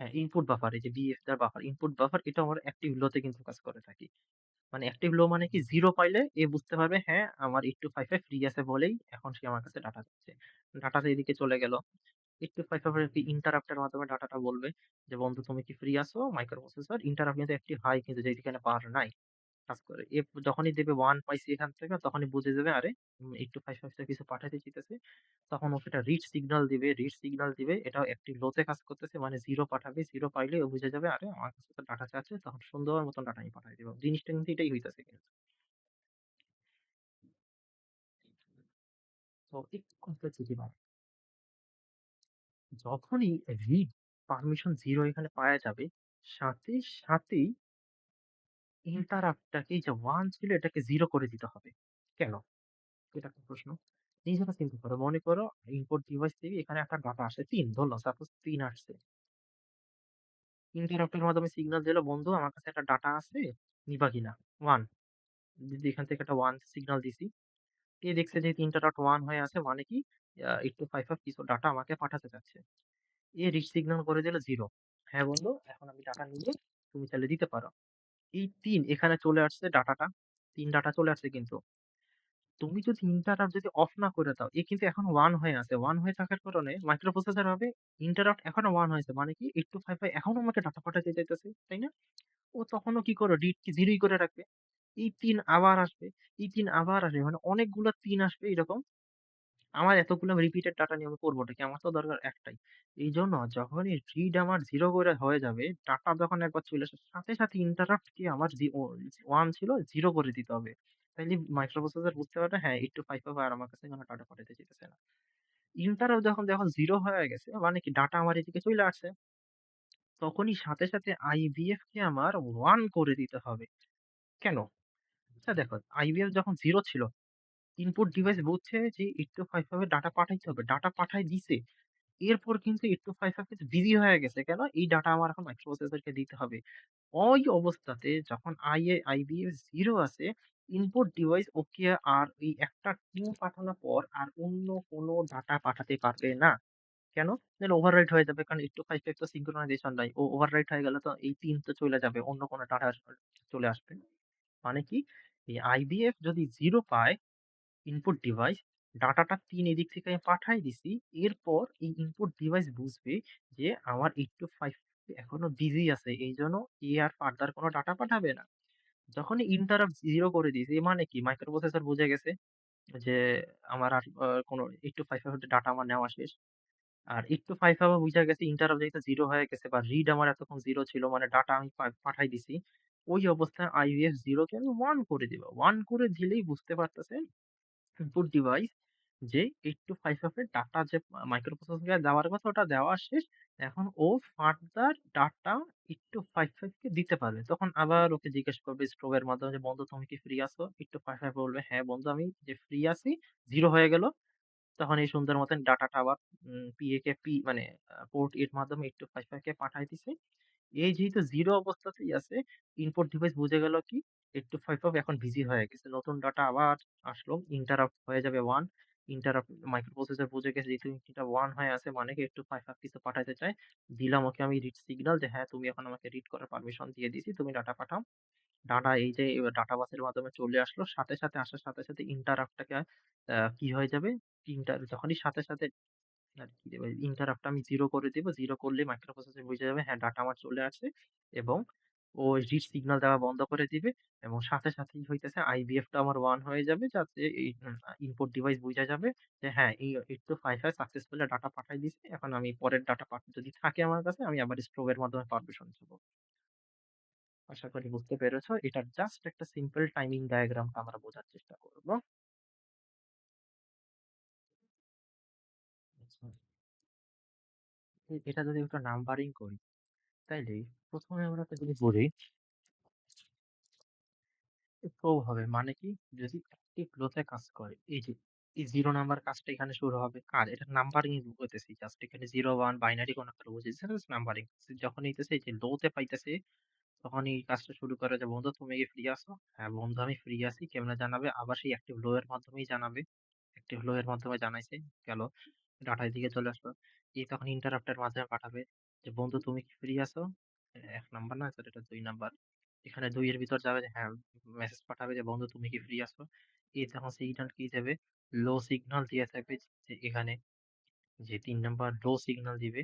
হ্যাঁ, ইনপুট বাফার, এই যে BFR বাফার, ইনপুট বাফার, এটা আমরা অ্যাক্টিভ লো তে কিন্তু কাজ করে থাকি। মানে অ্যাক্টিভ লো মানে কি 0 পাইলে এ বুঝতে পারবে হ্যাঁ, আমার 8255 ফ্রি আছে বলেই এখন সে আমার কাছে ডাটা চাচ্ছে। ডাটাটা এদিকে চলে গেল। 8255 এর কি ইন্টারাপ্ট এর মাধ্যমে ডাটাটা বলবে যে, "বন্ধু তুমি কি ফ্রি আছো?" মাইক্রো প্রসেসর ইন্টারাপ্ট কিন্তু অ্যাক্টিভ হয় কিন্তু যেখানে পাওয়ার নাই। কাজ করে। যখনই দেখবে 1 পাইছি এখান থেকে তখনই বুঝে যাবে আরে 8255 টা কিছু পাঠাইতে চাইতেছে। তখন ও সেটা রিড সিগন্যাল দিবে, এটাও অ্যাক্টিভ লো তে কাজ করতেছে মানে 0 পাঠাবে। 0 পাইলে ও বুঝে যাবে আরে আমার কাছে তো ডাটা চাচ্ছে, তখন সুন্দর মতন ডাটা আমি পাঠায় দিব। জিনিসটা কিন্তু এটাই হইতেছে কিন্তু। তো একটু কমপ্লেক্সিটি বাড়ে। যখনই রিড পারমিশন 0 এখানে পাওয়া যাবে, সাথে সাথেই ইন্টারাপ্টটাকে এই যে 1 ছিল এটাকে 0 করে দিতে হবে। কেন? এটা একটা প্রশ্ন। নিজেরা চিন্তা করো। মনে করো ইনপুট ডিভাইস থেকে এখানে একটা ডাটা আসে ৩, ধরলাম সাপোজ ৩ আসছে। ইন্টারাপ্টের মাধ্যমে সিগন্যাল দিল, "বন্ধু আমার কাছে একটা ডাটা আছে, নিবা কিনা?" 1, যদি এখান থেকে একটা 1 সিগন্যাল দিছি। এ দেখছে যে ৩ টা ডট 1 হয়ে আছে মানে কি 8255 কিছু ডাটা আমাকে পাঠাতে চাচ্ছে। এ রিড সিগন্যাল করে দিল 0, "হ্যাঁ বন্ধু এখন আমি ডাটা নিবো, তুমি চাইলে দিতে পারো।" এই ৩ এখানে চলে আসছে ডাটাটা। ৩ ডাটা চলে আসছে কিন্তু। তুমি যদি ইন্টারাপ্ট যদি অফ না করে দাও, এ কিন্তু এখনো 1 হয়ে আছে। 1 হয়ে থাকার কারণে মাইক্রোপ্রসেসর ভাবে ইন্টারাপ্ট এখনো 1 হয়েছে। মানে কি 8255 এখনো আমাকে ডাটা পাঠাতে চাইতেছে, তাই না? ও তখনও কি করবে? রিড কে 0 ই করে রাখবে। এই ৩ আবার আসবে, এই ৩ আবার আসবে। মানে অনেকগুলা ৩ আসবে এরকম। আমার এতগুলো রিপিটেড ডাটা নিয়ে আমি করবোটা কি? আমার তো দরকার একটাই। এইজন্য যখনই রিড আমার 0 করে হয়ে যাবে, ডাটা যখন একবার চলে আসার সাথে, সাথে ইন্টারাপ্ট কে আমার 1 ছিল 0 করে দিতে হবে। তাইলে মাইক্রোপ্রসেসর বুঝতে পারবে হ্যাঁ, 8255 আর আমার কাছে কোনো ডাটা পাঠাইতে চাইতেছে না। ইন্টারাপ্ট যখন দেখো 0 হয়ে গেছে মানে কি ডাটা আমার এদিকে চইলা আসছে। তখনই সাথে, সাথে IBF কে আমার 1 করে দিতে হবে। কেন? আচ্ছা দেখো, IBF যখন 0 ছিল, ইনপুট ডিভাইস বুঝছে যে 8255 এ ডাটা পাঠাইতে হবে। ডাটা পাঠায় দিছে। এরপর কিন্তু 8255 কিন্তু বিজি হয়ে গেছে। কেন? এই ডাটা আমার এখন মাইক্রোপ্রসেসরকে দিতে হবে। ওই অবস্থাতে যখন IBM 0 আছে, ইনপুট ডিভাইস ওকে আর এই একটা পিন পাঠানোর পর আর অন্য কোনো ডাটা পাঠাতে পারবে না। কেন? নাহলে ওভাররাইট হয়ে যাবে। কারণ 8255 তো সিনক্রোনাইজেশন নাই। ওভাররাইট হয়ে গেলে তো এই পিন তো চলে যাবে। অন্য কোনো ডাটা চলে আসবে। মানে কি? এই IBF যদি 0 পায় ইনপুট ডিভাইস, ডাটাটা পিন এদিক থেকে আমি পাঠায় দিছি। এরপর এই ইনপুট ডিভাইস বুঝবে যে আমার 8255 এখনো বিজি আছে। এইজন্য এ আর ফার্দার কোনো ডাটা পাঠাবে না। যখনই ইন্টারাপ্ট 0 করে দিয়েছি, এর মানে কি? মাইক্রোপ্রসেসর বুঝে গেছে যে আমার আর কোনো 8255 এর ডাটা আমার নেওয়া শেষ। আর 8255 বুইঝা গেছে ইন্টারাপ্ট যেহেতু 0 হয়ে গেছে বা রিড আমার এতক্ষণ 0 ছিল মানে ডাটা আমি পাঠায় দিছি। ওই অবস্থায় IVF 0 কে আমি 1 করে দিব। 1 করে দিলেই বুঝতে পারতেছে ইনপুট ডিভাইস যে 8255 এর ডাটা যে মাইক্রোপ্রসেসর এ দেওয়ার কথা ওটা দেওয়া শেষ। এখন ও ফার্দার ডাটা 8255 কে দিতে পারবে। তখন আবার ওকে জিজ্ঞেস করবে স্ট্রোব এর মাধ্যমে যে, "বন্ধু তুমি কি ফ্রি আছো?" 8255 বলবে, "হ্যাঁ বন্ধু আমি যে ফ্রি আছি।" 0 হয়ে গেল। তখন এই সুন্দর মতন ডাটাটা আবার PA কে মানে পোর্ট এর মাধ্যমে 8255 কে পাঠায় দিছে। এই যেহেতু 0 অবস্থাতেই আছে, ইনপুট ডিভাইস বুঝে গেল কি 8255 এখন বিজি হয়ে গেছে। নতুন ডাটা আবার আসলো। ইন্টারাপ্ট হয়ে যাবে 1 ইন্টারাপ্ট মাইক্রোপ্রসেসর বুঝে গেছে যেহেতু এটা 1 হয়ে আছে মানে কি 8255 কিছু পাঠাইতে চায়। দিলাম ওকে আমি রিড সিগন্যাল যে হ্যাঁ, তুমি এখন আমাকে রিড করার পারমিশন দিয়ে দিছি। তুমি ডাটা পাঠাও। ডাটা এই যে ডাটা বাসের মাধ্যমে চলে আসলো। সাথে, সাথে আসার সাথে, সাথে ইন্টারাপ্টটাকে কি হয়ে যাবে? যখনই সাথে, সাথে আর কি ওই ইন্টারাপ্ট আমি 0 করে দিব। 0 করলে মাইক্রোপ্রসেসর বুঝে যাবে হ্যাঁ, ডাটা আমার চলে আসছে এবং ও রিড সিগন্যাল দেওয়া বন্ধ করে দিবে এবং সাথে, সাথেই হইতেছে IBF টা আমার 1 হয়ে যাবে যাতে এই ইনপুট ডিভাইস বুঝা যাবে যে হ্যাঁ, এই 8255 সাকসেসফুলি ডাটা পাঠায় দিছে। এখন আমি পরের ডাটা যদি থাকে আমার কাছে আমি আবার স্ট্রোব এর মাধ্যমে পারমিশন চাবো। আশা করি বুঝতে পেরেছো। এটার জাস্ট একটা সিম্পল টাইমিং ডায়াগ্রামটা আমরা বোঝার চেষ্টা করব। আচ্ছা, এটা যদি একটু নাম্বারিং করি তাইলে ১ম এ আমরা একটা জিনিস বুঝি প্রো হবে মানে কি যদি একটি ফ্লোতে কাজ করে এই যে এই 0 নাম্বার কাজটা এখানে শুরু হবে কার এটা নাম্বারিং হইতেছে জাস্ট এখানে 0 1 বাইনারি কোনো একটা বুঝেছে নাম্বারিং যখন হইতেছে এই যে লো তে পাইতেছে তখন এই কাজটা শুরু করে যে বন্ধু তুমি কি ফ্রি আছো? হ্যাঁ বন্ধু আমি ফ্রি আছি। কেমনে জানাবে? আবার সেই অ্যাক্টিভ লো এর মাধ্যমেই জানাবে। অ্যাক্টিভ লো এর মাধ্যমে জানাইছে। গেল। ডাটার দিকে চলে আসলো। এই তখন ইন্টারাপ্ট এর মাধ্যমে পাঠাবে যে বন্ধু তুমি কি ফ্রি আছো? ১ নাম্বার না সরি এটা ২ নাম্বার। এখানে ২ এর ভিতর যাবে যে হ্যাঁ মেসেজ পাঠাবে যে বন্ধু তুমি কি ফ্রি আছো? এই তখন সিগন্যাল কি যাবে? লো সিগন্যাল দিয়ে থাকবে যে এখানে যে ৩ নাম্বার লো সিগন্যাল দিবে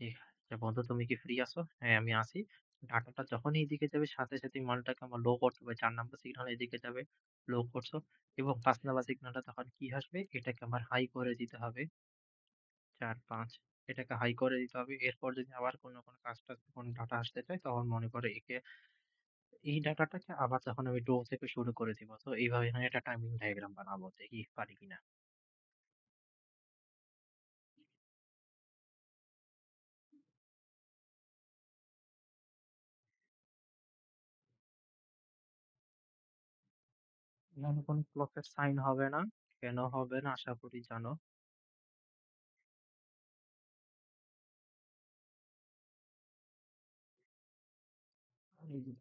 যে যে, "বন্ধু তুমি কি ফ্রি আছো?" "হ্যাঁ, আমি আছি।" ডাটাটা যখনই এদিকে যাবে সাথে, সাথে মালটাকে আমার লো করতে হবে। ৪ নাম্বার সিগন্যাল এদিকে যাবে, লো করছো এবং ৫ নাম্বার সিগন্যালটা তখন কি আসবে? এটাকে আমার হাই করে দিতে হবে। ৪, ৫ এটাকে হাই করে দিতে হবে। এরপর যদি আবার কোনো কাজ-টাজ কোনো ডাটা আসতে চায় তখন মনে করে একে এই ডাটাটাকে আবার তখন আমি লো থেকে শুরু করে দিব। তো এইভাবে আমি একটা টাইমিং ডায়াগ্রাম বানাবো। দেখি পারি কিনা। এখানে কোনো ক্লকের সাইন হবে না। কেন হবে না আশা করি জানো। এই যে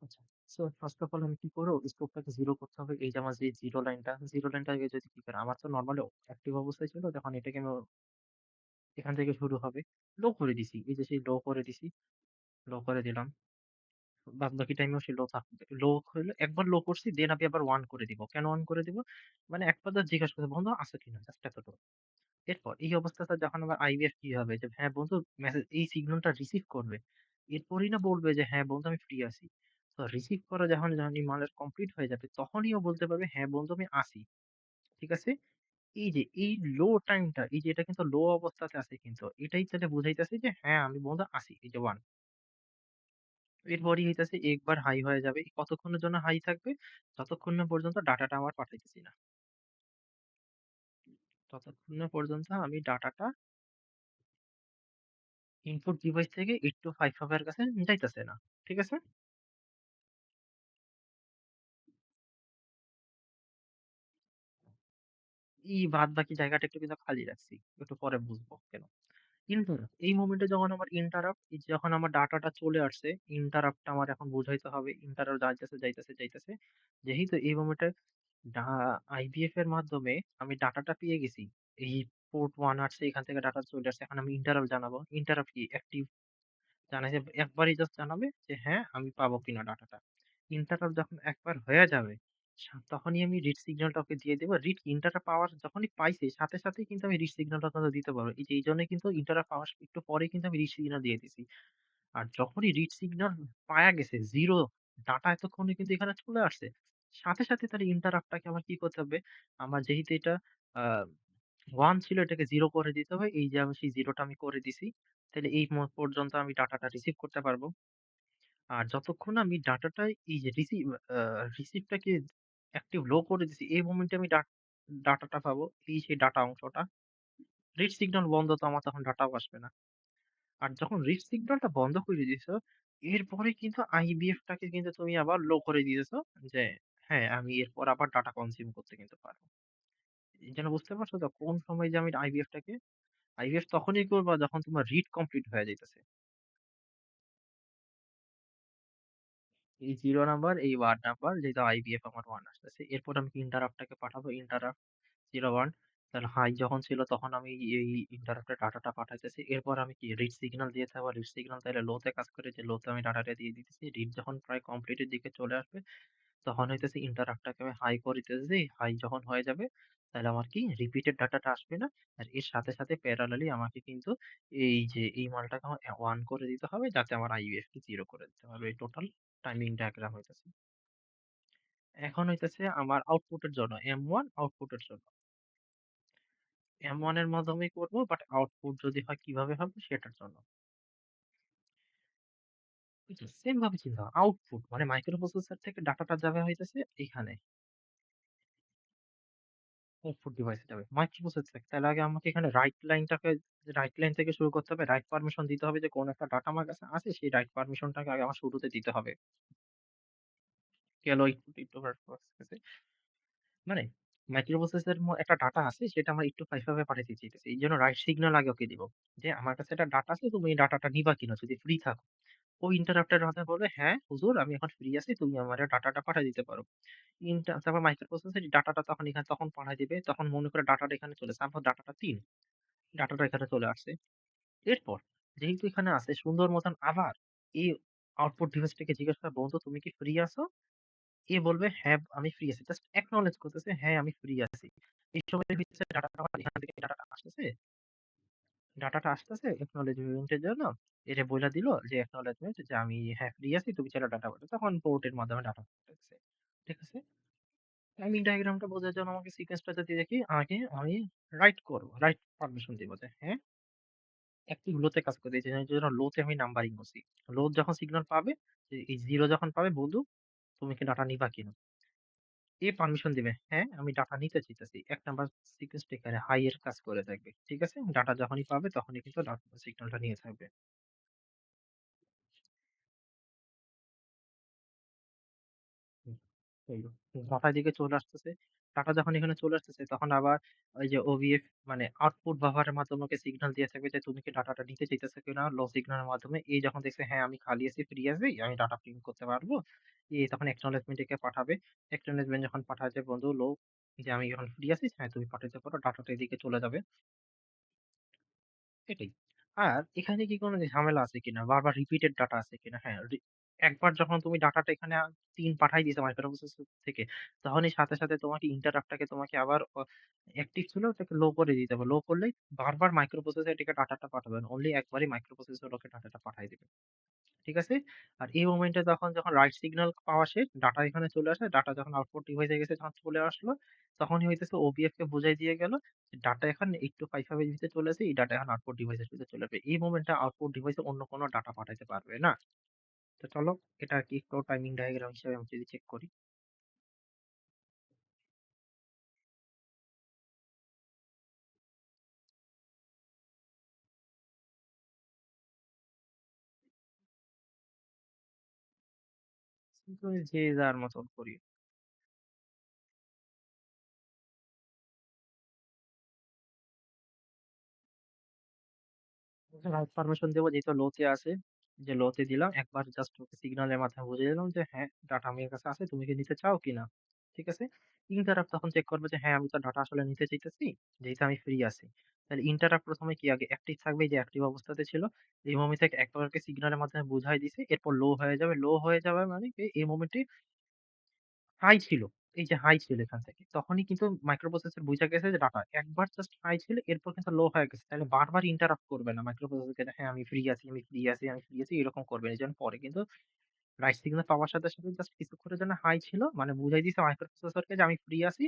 আচ্ছা। সো ফার্স্ট অফ অল আমি কি করব? স্কোপটাকে 0 করতে হবে। এই যে আমার যে 0 লাইনটা, 0 লাইনটাকে যদি কি করে আমার তো নরমালি অ্যাক্টিভ অবস্থায় ছিল। তখন এটাকে আমি এখান থেকে শুরু হবে। লো করে দিছি। এই যে সেই লো করে দিছি। লো করে দিলাম। বাদবাকি টাইমেও সে লো থাকবে। লো হইলো একবার লো করছি দেন আমি আবার 1 করে দিব। কেন 1 করে দিব? মানে এক কথা জিজ্ঞাসা করছে, "বন্ধু আছো কিনা?" জাস্ট এতটুকু। এরপর এই অবস্থাতে যখন আবার IVF কি হবে? যে হ্যাঁ, বন্ধু মেসেজ এই সিগন্যালটা রিসিভ করবে। এরপরই না বলবে যে হ্যাঁ, বন্ধু আমি ফ্রি আছি। তো রিসিভ করা যখন এই মালের কমপ্লিট হয়ে যাবে তখনই ও বলতে পারবে হ্যাঁ, বন্ধু আমি আছি। ঠিক আছে? এই যে এই লো টাইমটা এই যে এটা কিন্তু লো অবস্থাতে আছে কিন্তু। এটাই তাহলে বুঝাইতেছে যে হ্যাঁ, আমি বন্ধু আছি। এই যে 1 এরপরই হইতেছে একবার হাই হয়ে যাবে। কতক্ষণের জন্য হাই থাকবে? যতক্ষণ না পর্যন্ত ডাটাটা আমার পাঠাইতেছি না। ততক্ষণ না পর্যন্ত আমি ডাটাটা ইনপুট ডিভাইস থেকে 8255 এর কাছে যাইতেছে না। ঠিক আছে? এই বাদবাকি জায়গাটা একটু কিন্তু খালি রাখছি। একটু পরে বুঝবো কেন। ইন্টারাপ্ট। এই মোমেন্টে যখন আমার ইন্টারাপ্ট, যখন আমার ডাটাটা চলে আসছে, ইন্টারাপ্টটা আমার এখন বুঝাইতে হবে। ইন্টারাপ্ট যাইতেছে। যেহেতু এই মোমেন্টে ডা আইবিএফ এর মাধ্যমে আমি ডাটাটা পেয়ে গেছি। এই পোর্ট 1 আসছে, এখান থেকে ডাটা চলে আসছে। এখন আমি ইন্টারাপ্ট জানাবো। ইন্টারাপ্ট কি? অ্যাক্টিভ জানাইছে, একবারই জাস্ট জানাবে যে হ্যাঁ, আমি পাবো কিনা ডাটাটা। ইন্টারাপ্ট যখন একবার হয়ে যাবে, তখনই আমি রিড সিগন্যালটা ওকে দিয়ে দেব। ইন্টারাপ্ট পাওয়ার যখনই পাইছি, সাথে সাথেই কিন্তু আমি রিড সিগন্যালটা কিন্তু দিতে পারবো। এই যে এইজন্যই কিন্তু ইন্টারাপ্ট পাওয়ার একটু পরেই কিন্তু আমি রিড সিগন্যাল দিয়ে দিছি। আর যখনই রিড সিগন্যাল পায়া গেছে 0, ডাটা এতক্ষণে কিন্তু এখানে চলে আসছে। সাথে সাথে তাহলে ইন্টারাপ্টটাকে আমার কি করতে হবে? আমার যেহেতু এটা আ 1 ছিল, এটাকে 0 করে দিতে হবে। এই যে আমি সেই 0 টা আমি করে দিছি। তাহলে এই পর্যন্ত আমি ডাটাটা রিসিভ করতে পারবো। আর যতক্ষণ আমি ডাটাটা এই যে আ রিসিভটাকে অ্যাক্টিভ লো করে দিছি, এই মোমেন্টে আমি ডাটাটা পাবো। এই সেই ডাটা অংশটা। রিড সিগন্যাল বন্ধ, তো আমার তখন ডাটাও আসবে না। আর যখন রিড সিগন্যালটা বন্ধ করে দিছো, এরপরে কিন্তু আইবিএফ টাকে কিন্তু তুমি আবার লো করে দিয়েছো যে হ্যাঁ, আমি এরপর আবার ডাটা কনজিউম করতে কিন্তু পারবো। এই জন্য বুঝতে পারছো তো কোন সময় যে আমি আইবিএফ তখনই করবা যখন তোমার রিড কমপ্লিট হয়ে যাইতেছে। এই 0 নাম্বার, এই 1 নাম্বার যেহেতু আইবিএফ আমার 1 আসতেছে। এরপর আমি ইন্টারাপ্টটাকে পাঠাবো। ইন্টারাপ্ট 01, তাহলে হাই যখন ছিল তখন আমি এই ইন্টারাপ্ট এর ডাটাটা পাঠাইতেছি। এরপর আমি কি রিড সিগন্যাল দিয়েছি, আবার রিড সিগন্যাল তাইলে লো তে কাজ করে, যে লো তে আমি ডাটাটা দিয়ে দিতেছি। রিড যখন প্রায় কমপ্লিট এর দিকে চলে আসবে, তখন হইতেছে ইন্টারাপ্টটাকে আমি হাই করিতেছি। হাই যখন হয়ে যাবে, তাহলে আমার কি রিপিটেড ডাটাটা আসবে না। আর এর সাথে সাথে প্যারালালি আমাকে কিন্তু এই যে এই মালটাকে আমার 1 করে দিতে হবে, যাতে আমার আইবিএফ কে 0 করে দিতে হবে। এই টোটাল টাইমিং ডায়াগ্রাম হইতেছে। এখন হইতেছে আমার আউটপুটের জন্য M1 আউটপুটের জন্য। M1 এর মাধ্যমেই করব, বাট আউটপুট যদি হয় কিভাবে হবে সেটার জন্য। বুঝছো? সেম ভাবে চিন্তা করো। আউটপুট মানে মাইক্রোপ্রসেসর থেকে ডাটাটা যাবে হইতেছে এখানে। আউটপুট ডিভাইসে যাবে। মাইক্রোপ্রসেসর থেকে। তাহলে আগে আমাকে এখানে রাইট লাইন থেকে শুরু করতে হবে। রাইট পারমিশন দিতে হবে যে কোন একটা ডাটা আমার কাছে আছে, সেই রাইট পারমিশনটাকে আগে আমার শুরুতে দিতে হবে। গেল একটু প্রসেসে। মানে মাইক্রোপ্রসেসর একটা ডাটা আছে, সেটা আমরা একটু ভাবে পাঠাইতে চাইতেছি। এইজন্য রাইট সিগন্যাল আগে ওকে দিব। যে আমার কাছে একটা ডাটা আছে, তুমি এই ডাটাটা নিবা কিনা যদি ফ্রি থাকো। ও ইন্টারাপ্টের মাধ্যমে বলবে, "হ্যাঁ, হুজুর আমি এখন ফ্রি আছি। তুমি আমারে ডাটাটা পাঠায় দিতে পারো।" তারপর মাইক্রোপ্রসেসর ডাটাটা তখন পাঠায় দিবে। তখন মনে করে ডাটাটা এখানে চলে আসছে। আমার ডাটাটা ৩, ডাটাটা এখানে চলে আসছে। এরপর যেহেতু এখানে আছে, সুন্দর মতন আবার এই আউটপুট ডিভাইসটাকে জিজ্ঞেস করে, "বন্ধু তুমি কি ফ্রি আছো?" এ বলবে, "হ্যাঁ, আমি ফ্রি আছি।" জাস্ট একনলেজ করতেছে, "হ্যাঁ, আমি ফ্রি আছি।" এই সময় হচ্ছে ডাটাটা আমার এখান থেকে ডাটাটা আসতেছে একনলেজমেন্ট এর জন্য। এটা বইলা দিল যে একনলেজমেন্ট, যে আমি হ্যাঁ ফ্রি আছি, তুমি চাইলে ডাটা পাঠাও। তখন পোর্টের মাধ্যমে ডাটা পাঠাইতেছে। ঠিক আছে? টাইমিং ডায়াগ্রামটা বোঝার জন্য আমাকে সিকোয়েন্সটা যদি দেখি, আগে আমি রাইট করব। রাইট পারমিশন দিব যে হ্যাঁ, একটি লোতে কাজ করতে চাই। এই জন্য লোতে আমি নাম্বারিং করছি। লো যখন সিগন্যাল পাবে, যে এই 0 যখন পাবে, বন্ধু তুমি কি ডাটা নিবা কিনা? এ পারমিশন দিবে। হ্যাঁ, আমি ডাটা নিতে চাইতেছি। ১ নাম্বার সিকোয়েন্সটা এখানে হাই এর কাজ করে থাকবে। ঠিক আছে? ডাটা যখনই পাবে তখনই কিন্তু সিগন্যালটা নিয়ে থাকবে। হুম, এই ডাটার দিকে চলে আসতেছে। ডাটা যখন এখানে চলে আসতেছে, তখন আবার ওই যে ওভিএফ মানে আউটপুট বাফারের মাধ্যমে ওকে সিগন্যাল দিয়ে থাকবে যে তুমি কি ডাটাটা নিতে চাইতেছো কিনা, লো সিগন্যালের মাধ্যমে। এই যখন দেখছে হ্যাঁ, আমি খালি আছি, ফ্রি আছি, আমি ডাটা প্রিন্ট করতে পারবো। তখন একনলেজমেন্ট একে পাঠাবে। একনলেজমেন্ট যখন পাঠায় যে বন্ধু লো, যে আমি এখন ফ্রি আছি, হ্যাঁ তুমি পাঠাইতে পারো। ডাটাটা এদিকে চলে যাবে। এটাই। আর এখানে কি কোনো ঝামেলা আছে কিনা? বারবার রিপিটেড ডাটা আছে কিনা? হ্যাঁ, একবার যখন তুমি ডাটাটা এখানে ৩ পাঠাই দিছো মাইক্রোপ্রসেসর থেকে, তখনই সাথে সাথে তোমাকে ইন্টারাপ্টটাকে তোমাকে আবার অ্যাক্টিভ ছিল ওটাকে লো করে দিতে হবে। লো করলেই বারবার মাইক্রোপ্রসেসর এটাকে ডাটাটা পাঠাবে না। অনলি একবারই মাইক্রোপ্রসেসর ওকে ডাটাটা পাঠায় দিবে। ঠিক আছে? আর এই মোমেন্টে যখন রাইট সিগন্যাল পাওয়া শেষ, ডাটা এখানে চলে আসে। ডাটা যখন আউটপুট ডিভাইসে গেছে, যখন চলে আসলো, তখনই হইতেছে ওবিএফ কে বুঝাই দিয়ে গেল যে ডাটা এখন 825 এর ভিতরে চলে আসে। এই ডাটা এখন আউটপুট ডিভাইসের ভিতরে চলে আসবে। এই মোমেন্টে আউটপুট ডিভাইসে অন্য কোনো ডাটা পাঠাইতে পারবে না। তো চলো, এটা কি একটু টাইমিং ডায়াগ্রাম হিসেবে আমি যদি চেক করি। যে যার মতন করি। রাইট পারমিশন দেবো যেহেতু লো তে আছে, যে লো তে দিলাম একবার জাস্ট ওকে সিগন্যালের মাধ্যমে বুঝিয়ে দিলাম যে হ্যাঁ ডাটা আমার কাছে আছে, তুমি কি নিতে চাও কিনা। ঠিক আছে, ইন্টারাপ্ট তখন চেক করবে যে হ্যাঁ আমি তো ডাটা আসলে নিতে চাইতেছি, যেহেতু আমি ফ্রি আছি। তাহলে ইন্টারাপ্ট প্রথমে কি আগে অ্যাক্টিভ থাকবে, যে অ্যাক্টিভ অবস্থাতে ছিল, এই মোমেন্ট থেকে একবারকে সিগন্যালের মাধ্যমে বুঝাই দিছে, এরপর লো হয়ে যাবে। লো হয়ে যাবে মানে কি এই মোমেন্টে হাই ছিল। এই যে হাই ছিল এখান থেকে। তখনই কিন্তু মাইক্রোপ্রসেসর বুইঝা গেছে যে ডাটা একবার জাস্ট হাই ছিল, এরপর কিন্তু লো হয়ে গেছে। তাহলে বারবার ইন্টারাপ্ট করবে না মাইক্রোপ্রসেসরকে যে হ্যাঁ আমি ফ্রি আছি, আমি ফ্রি আছি, আমি ফ্রি আছি এরকম করবে না। যেমন পরে কিন্তু রাইট সিগন্যাল পাওয়ার সাথে, সাথে জাস্ট কিছুক্ষণের জন্য হাই ছিল মানে বুঝাই দিছে মাইক্রোপ্রসেসরকে যে আমি ফ্রি আছি।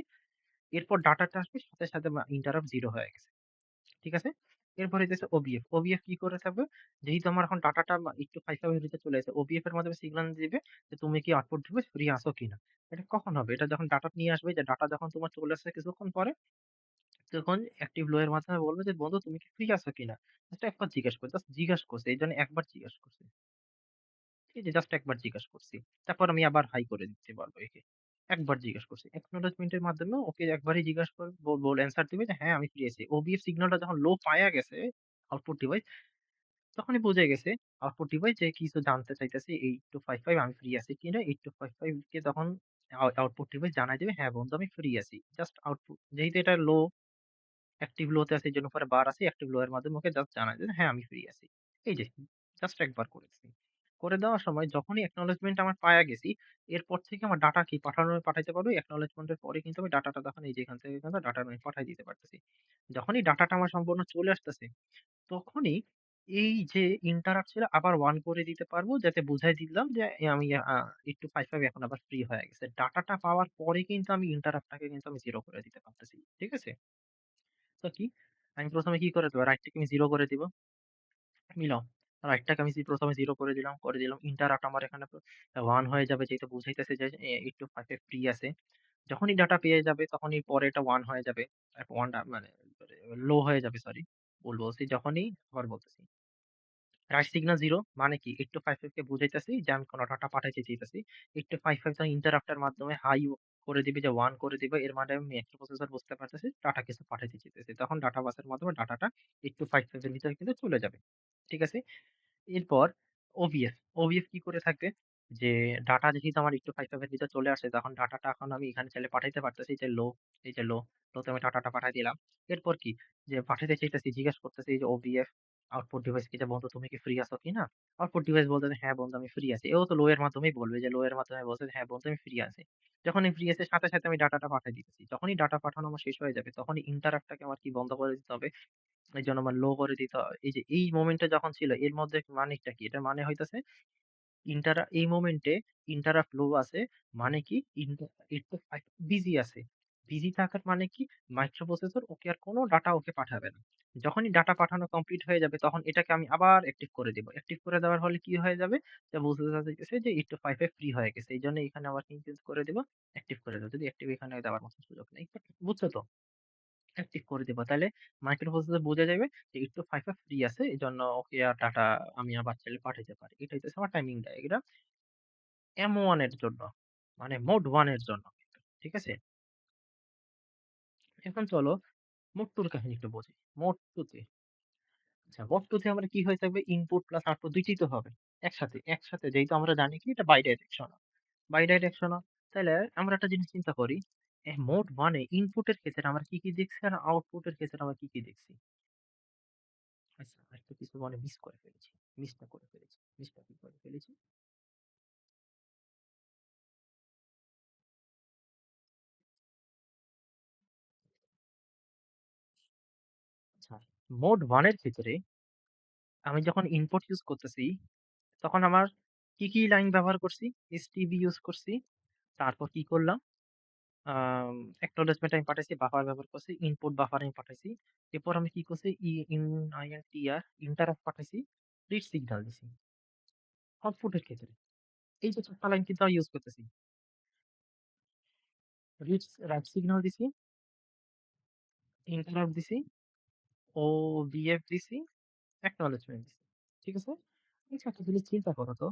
এরপর ডাটাটা আসবে সাথে, সাথে ইন্টারাপ্ট 0 হয়ে গেছে। ঠিক আছে? এরপর হইতেছে ওবিএফ। ওবিএফ কি করে থাকবে? যেহেতু আমার এখন ডাটাটা একটু 5 এর ভিতরে চলে এসেছে, ওবিএফ এর মাধ্যমে সিগন্যাল দিবে যে তুমি কি আউটপুট ডিভাইস ফ্রি আছো কিনা। এটা কখন হবে? এটা যখন ডাটা নিয়ে আসবে, যে ডাটা যখন তোমার চলে আসছে কিছুক্ষণ পরে, তখন অ্যাক্টিভ লো এর মাধ্যমে বলবে যে বন্ধু তুমি কি ফ্রি আছো কিনা? জাস্ট একবার জিজ্ঞেস করে, জাস্ট জিজ্ঞাস করছে। এইজন্য একবার জিজ্ঞাসা করছে। এই যে জাস্ট একবার জিজ্ঞাসা করছি। তারপর আমি আবার হাই করে দিতে পারবো একে। একবার জিজ্ঞাসা করছি। acknowledgement এর মাধ্যমে ওকে একবারই জিজ্ঞাসা করে অ্যান্সার দিবে যে হ্যাঁ আমি ফ্রি আছি। ওবিএফ সিগন্যালটা যখন লো পাইয়া গেছে আউটপুট ডিভাইস, তখনই বুঝে গেছে আউটপুট ডিভাইস যে কিছু জানতে চাইতেছে 8255 আমি ফ্রি আছি কিনা। 8255 কে তখন আউটপুট ডিভাইস জানায় দিবে হ্যাঁ বন্ধু আমি ফ্রি আছি। জাস্ট আউটপুট যেহেতু এটা লো, অ্যাক্টিভ লো তে আছে এজন্য পরে বার আছে, অ্যাক্টিভ লো এর মাধ্যমে ওকে জাস্ট জানায় দেন হ্যাঁ আমি ফ্রি আছি। এই যে জাস্ট একবার করেছি। করে দেওয়ার সময় যখনই acknowledgement আমার পায়া গেছি, এরপর থেকে আমার ডাটা কি পাঠাইতে পারবো। acknowledgement এর পরে কিন্তু আমি ডাটাটা তখন এই যে এখান থেকে কিন্তু ডাটা আমি পাঠায় দিতে পারতেছি। যখনই ডাটাটা আমার সম্পূর্ণ চলে আসতেছে, তখনই এই যে ইন্টারাপ্ট ছিল আবার অন করে দিতে পারবো, যাতে বুঝাই দিলাম যে আমি 8255 এখন আবার ফ্রি হয়ে গেছে। ডাটাটা পাওয়ার পরে কিন্তু আমি ইন্টারাপ্টটাকে কিন্তু আমি 0 করে দিতে পারতেছি। ঠিক আছে? তো কি? আমি ১ম এ কি করে দেব? রাইটটাকে আমি 0 করে দিব। মিলাও। রাইটটাকে আমি ১ম এ 0 করে দিলাম। ইন্টারাপ্ট আমার এখানে 1 হয়ে যাবে, যেহেতু বুঝাইতেছে যে 8255 ফ্রি আছে। যখনই ডাটা পেয়ে যাবে তখনই পরে এটা 1 হয়ে যাবে। 1 টা মানে লো হয়ে যাবে, সরি। ভুল বলছি। যখনই আবার বলতেছি। রাইট সিগন্যাল 0 মানে কি? 8255 কে বুঝাইতেছি যে আমি কোন ডাটা পাঠাইতে চাইতেছি। 8255 যখন ইন্টারাপ্ট এর মাধ্যমে হাই করে দিবে, যে 1 করে দিবে, এর মানে আমি মাইক্রোপ্রসেসর বুঝতে পারতেছি ডাটা কিছু পাঠাইতে চাইতেছি। তখন ডাটা বাসের মাধ্যমে ডাটাটা 8255 এর ভিতরে কিন্তু চলে যাবে। ঠিক আছে? এরপর ওভিএফ। ওভিএফ কি করে থাকবে? যে ডাটা যেহেতু আমার একটু 5 এর ভিতরে চলে আসে, তখন ডাটাটা এখন আমি এখানে চাইলে পাঠাইতে পারতেছি যে লো, এই যে লো, লোতে আমি ডাটাটা পাঠাই দিলাম। এরপর কি? যে পাঠাইতে চাইতেছি, জিজ্ঞেস করতেছি যে ওভিএফ আউটপুট ডিভাইস কি, যে বন্ধু তুমি কি ফ্রি আছো কিনা? আউটপুট ডিভাইস বলতেছে হ্যাঁ বন্ধু আমি ফ্রি আছি। এও তো লো এর মাধ্যমেই বলবে, যে লো এর মাধ্যমে বলছে যে হ্যাঁ বন্ধু আমি ফ্রি আছি। যখনই ফ্রি আছে সাথে, সাথে আমি ডাটাটা পাঠায় দিতেছি। যখনই ডাটা পাঠানো আমার শেষ হয়ে যাবে, তখনই ইন্টারাপ্টটাকে আমার কি বন্ধ করে দিতে হবে। এইজন্য আমার লো করে দিতে হয়। এই যে এই মোমেন্টে যখন ছিল এর মধ্যে মানেটা কি? এটার মানে হইতেছে এই মোমেন্টে ইন্টারাপ্ট লো আছে। মানে কি? একটু বিজি আছে। বিজি থাকার মানে কি? মাইক্রোপ্রসেসর ওকে আর কোনো ডাটা ওকে পাঠাবে না। যখনই ডাটা পাঠানো কমপ্লিট হয়ে যাবে তখন এটাকে আমি আবার অ্যাক্টিভ করে দিব। অ্যাক্টিভ করে দেওয়ার ফলে কি হয়ে যাবে? যে বুঝতে চাইতেছে যে 8255 ফ্রি হয়ে গেছে। এইজন্য এখানে আবার কি করে দিব? অ্যাক্টিভ করে দেব। যদি অ্যাক্টিভ এখানে দেওয়ার মতো সুযোগ নেই। বুঝছো তো? অ্যাক্টিভ করে দিবা। তাইলে মাইক্রোপ্রসেসর বুঝে যাবে যে একটু ফাইফা ফ্রি আছে। এজন্য ওকে আর ডাটা আমি আবার চাইলে পাঠাইতে পারি। এটা হইতেছে আমার টাইমিং ডায়াগ্রাম M1 এর জন্য। মানে মোড 1 এর জন্য। ঠিক আছে? এখন চলো মোড 2 এর কাহিনী একটু বুঝি। মোড 2 তে, আচ্ছা মোড 2 তে আমরা কি হয়ে থাকবে? ইনপুট প্লাস আউটপুট ২ টিই তো হবে। একসাথে যেহেতু আমরা জানি কি এটা বাইডাইরেকশনাল। বাইডাইরেকশনাল। তাইলে আমরা একটা জিনিস চিন্তা করি। মোড 1 এ ইনপুটের ক্ষেত্রে আমরা কি, কি দেখছি আর আউটপুটের ক্ষেত্রে আমরা কি, কি দেখছি? আচ্ছা, একটা কিছু মানে মিস করে ফেলেছি। মিসটা করে ফেলেছি। মিসটা কি করে ফেলেছি? আচ্ছা, মোড 1 এর ক্ষেত্রে আমি যখন ইনপুট ইউজ করতেছি, তখন আমার কি, কি লাইন ব্যবহার করছি? এসটিবি ইউজ করছি। তারপর কি করলাম? আম acknowledgement আমি পাঠাইছি, বাফার ব্যবহার করছি, ইনপুট বাফার আমি পাঠাইছি। এরপর আমি কি করছি? ইন্টারাপ্ট পাঠাইছি, রিড সিগন্যাল দিছি। আউটপুটের ক্ষেত্রে। এই যে ৪ টা লাইন কিন্তু আমি ইউজ করতেছি। রাইট সিগন্যাল দিছি, ইন্টারাপ্ট দিছি, ওভিএফ দিছি, acknowledgement দিছি। ঠিক আছে? আচ্ছা একটা জিনিস চিন্তা করো তো,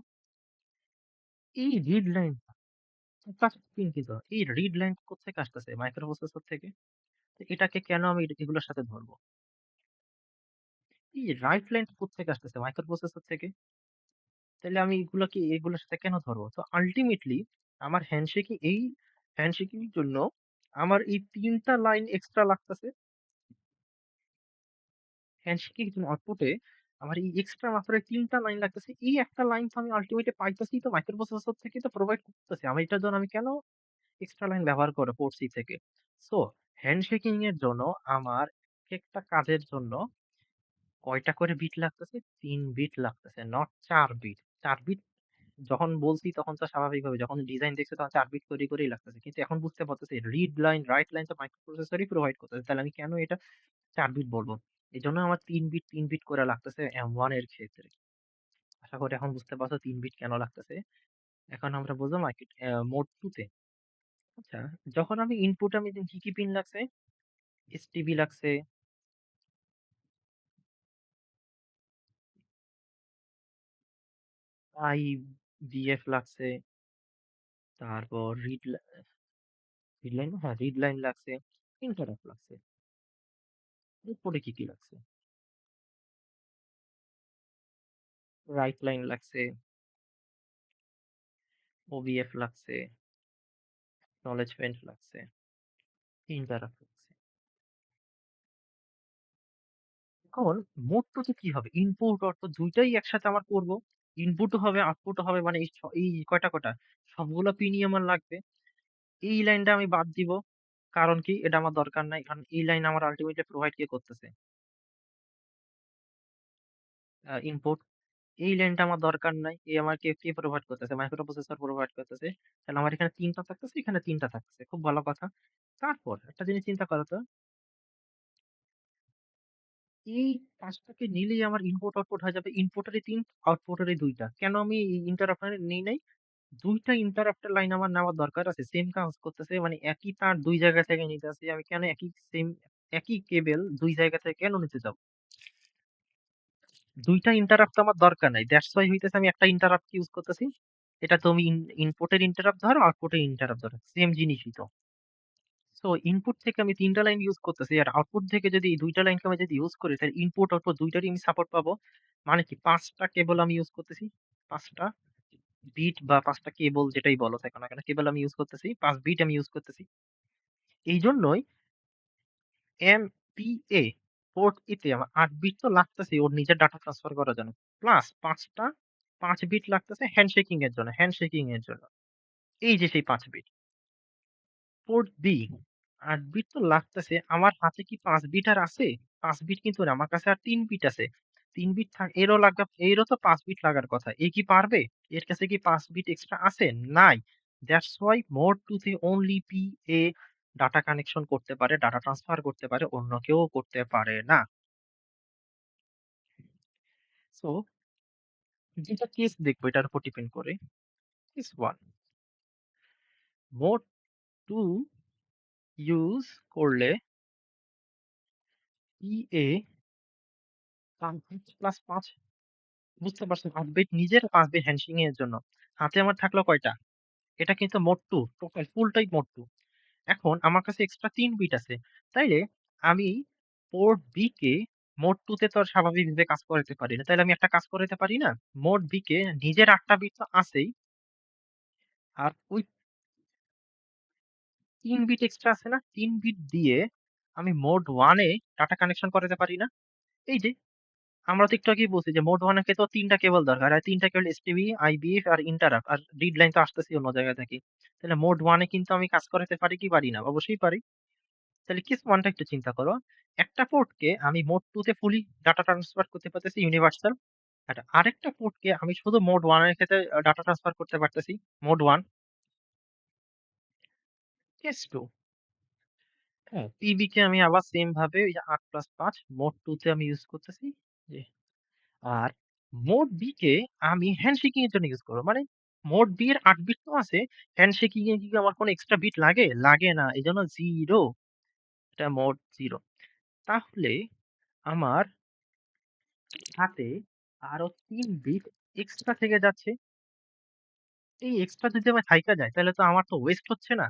এই রিড লাইন টাচ স্ক্রিন কিন্তু এই রিড লাইন কোত্থেকে আসতেছে? মাইক্রোপ্রসেসর থেকে। তো এটাকে কেন আমি এগুলোর সাথে ধরবো? এই রাইট লাইন কোত্থেকে আসতেছে? মাইক্রো প্রসেসর থেকে। তাইলে আমি এগুলোর সাথে কেন ধরবো? তো আল্টিমেটলি আমার হ্যান্ডশেকিং এর জন্য আমার এই ৩ টা লাইন এক্সট্রা লাগতেছে। হ্যান্ডশেকিং এর জন্য আউটপুটে আমার এই এক্সট্রা মাত্র এই ৩ টা লাইন লাগতেছে। এই একটা লাইন তো আমি আল্টিমেটলি পাইতেছি তো মাইক্রো প্রসেসর থেকেই তো প্রোভাইড করতেছে। আমি এটার জন্য আমি কেন এক্সট্রা লাইন ব্যবহার করব পোর্ট সি থেকে? সো হ্যান্ডশেকিং এর জন্য আমার একেকটা কাজের জন্য কয়টা করে বিট লাগতেছে? ৩ বিট লাগতেছে, নট ৪ বিট। ৪ বিট যখন বলছি তখন তো স্বাভাবিকভাবে যখন ডিজাইন দেখছি তখন ৪ বিট করেই লাগতেছে। কিন্তু এখন বুঝতে পারতেছি রিড লাইন, রাইট লাইন তো মাইক্রো প্রসেসরই প্রোভাইড করতেছে। তাহলে আমি কেন এটা ৪ বিট বলবো? এজন্য আমার ৩ বিট করে লাগতেছে M1 এর ক্ষেত্রে। আশা করি এখন বুঝতে পারছো ৩ বিট কেন লাগতেছে। এখন আমরা বুঝবো মোড 2 তে। আচ্ছা, যখন আমি ইনপুট আমি কি পিন লাগছে? এসটিবি লাগছে, আইবিএফ লাগছে, তারপর রিড লাইন, হ্যাঁ রিড লাইন লাগছে, ইন্টারাপ্ট লাগছে। এরপরে কি লাগছে? রাইট লাইন লাগছে, ওবিএফ লাগছে, acknowledgement লাগছে, ইন্টারাপ্ট লাগছে। এখন মোড 2 তে কি হবে? ইনপুট আউটপুট ২ টাই একসাথে আমার করব। ইনপুটও হবে, আউটপুটও হবে মানে এই কয়টা? সবগুলা পিনই আমার লাগবে। এই লাইনটা আমি বাদ দিব। কারণ কি? এটা আমার দরকার নাই। কারণ এই লাইন আমার আল্টিমেটলি প্রোভাইড কে করতেছে? ইনপুট। এই লাইনটা আমার দরকার নাই। আমার কে প্রোভাইড করতেছে? মাইক্রো প্রসেসর প্রোভাইড করতেছে। তাহলে আমার এখানে ৩ টা থাকতেছে, এখানে ৩ টা থাকতেছে। খুব ভালো কথা। তারপর একটা জিনিস চিন্তা করো তো, এই কাজটাকে নিলেই আমার ইনপুট আউটপুট হয়ে যাবে। ইনপুটেরই ৩, আউটপুটেরই ২ টা। কেন আমি ইন্টারাপ্ট নেই নাই? ২ টা ইন্টারাপ্টের লাইন আমার নেওয়ার দরকার আছে। সেম কাজ করতেছে। মানে একই তার ২ জায়গা থেকে নিতেছি। আমি কেন একই কেবল ২ জায়গা থেকে কেন নিতে যাব? ২ টা ইন্টারাপ্ট তো আমার দরকার নাই। দ্যাটস ওয়াই হইতেছে আমি একটা ইন্টারাপ্ট ইউজ করতেছি। এটা তুমি ইনপুটের ইন্টারাপ্ট ধরো, আউটপুটের ইন্টারাপ্ট ধরো। সেম জিনিসই তো। সো ইনপুট থেকে আমি ৩ টা লাইন ইউজ করতেছি। আর আউটপুট থেকে যদি এই ২ টা লাইনকে আমি যদি ইউজ করি তাহলে ইনপুট আউটপুট ২ টারই আমি সাপোর্ট পাবো। মানে কি ৫ টা কেবল আমি ইউজ করতেছি। ৫ টা বিট বা ৫ টা কেবল যেটাই বলো থাকো না কেন, কেবল আমি ইউজ করতেছি। ৫ বিট আমি ইউজ করতেছি। এইজন্যই এমপিএ পোর্ট এতে আমার ৮ বিট তো লাগতেছেই ওর নিজের ডাটা ট্রান্সফার করার জন্য। প্লাস ৫ বিট লাগতেছে হ্যান্ডশেকিং এর জন্য, এই যে সেই ৫ বিট। পোর্ট বি ৮ বিট তো লাগতেছে। আমার হাতে কি ৫ বিট আর আছে? ৫ বিট কিন্তু না। আমার কাছে আর ৩ বিট আছে। ৩ বিট এরও তো ৫ বিট লাগার কথা। এ কি পারবে? এর কাছে কি ৫ বিট এক্সট্রা আছে? নাই। দ্যাটস ওয়াই মোড 2 তে অনলি পিএ ডাটা কানেকশন করতে পারে, ডাটা ট্রান্সফার করতে পারে, অন্য কেউ করতে পারে না। সো যেটা কেস দেখবো এটার উপর ডিপেন্ড করে। কেস 1 মোড 2 ইউজ করলে পিএ ৫+৫ বুঝতে পারছেন? ৮ বিট নিজের ৫ বিট হ্যান্ডশেকিং এর জন্য। হাতে আমার থাকলো কয়টা? এটা কিন্তু মোড 2 টোটাল ফুলটাই মোড 2। এখন আমার কাছে এক্সট্রা ৩ বিট আছে। তাইলে আমি পোর্ট বি কে মোড 2 তে তো আর স্বাভাবিকভাবে কাজ করাইতে পারি না। তাইলে আমি একটা কাজ করাইতে পারি না? মোড বি কে নিজের ৮ টা বিট তো আছেই। আর ওই ৩ বিট এক্সট্রা আছে না? ৩ বিট দিয়ে আমি মোড 1 এ ডাটা কানেকশন করাইতে পারি না? এই যে আমরা তো একটু আগেই বলছি যে মোড 1 এ তো ৩ টা কেবল দরকার। আর ৩ টা কেবল এসটিবি, আইবিএফ আর ইন্টারাপ্ট। আর রিড লাইন তো আসতেছেই অন্য জায়গা থেকে। তাহলে মোড 1 এ কিন্তু আমি কাজ করাতে পারি কি পারি না? অবশ্যই পারি। তাহলে কেস 1 টা একটু চিন্তা করো। একটা পোর্টকে আমি মোড 2 তে ফুলি ডাটা ট্রান্সফার করতে পারতেছি ইউনিভার্সাল। আর আরেকটা পোর্টকে আমি শুধু মোড 1 এর ক্ষেত্রে ডাটা ট্রান্সফার করতে পারতেছি। মোড 1। কেস 2, হ্যাঁ, পিবি কে আমি আবার সেম ভাবে ওই যে ৮+৫ মোড 2 তে আমি ইউজ করতেছি। জি। আর মোড বি কে আমি হ্যান্ডশেকিং এর জন্য ইউজ করব। মানে মোড বি এর ৮ বিট তো আছে। হ্যান্ডশেকিং এ কি আমার কোনো এক্সট্রা বিট লাগে? লাগে না। এজন্য 0, এটা মোড 0। তাহলে আমার হাতে আরো ৩ বিট এক্সট্রা থেকে যাচ্ছে। এই এক্সট্রা যদি আমার থাইকা যায় তাহলে তো আমার তো ওয়েস্ট হচ্ছে না।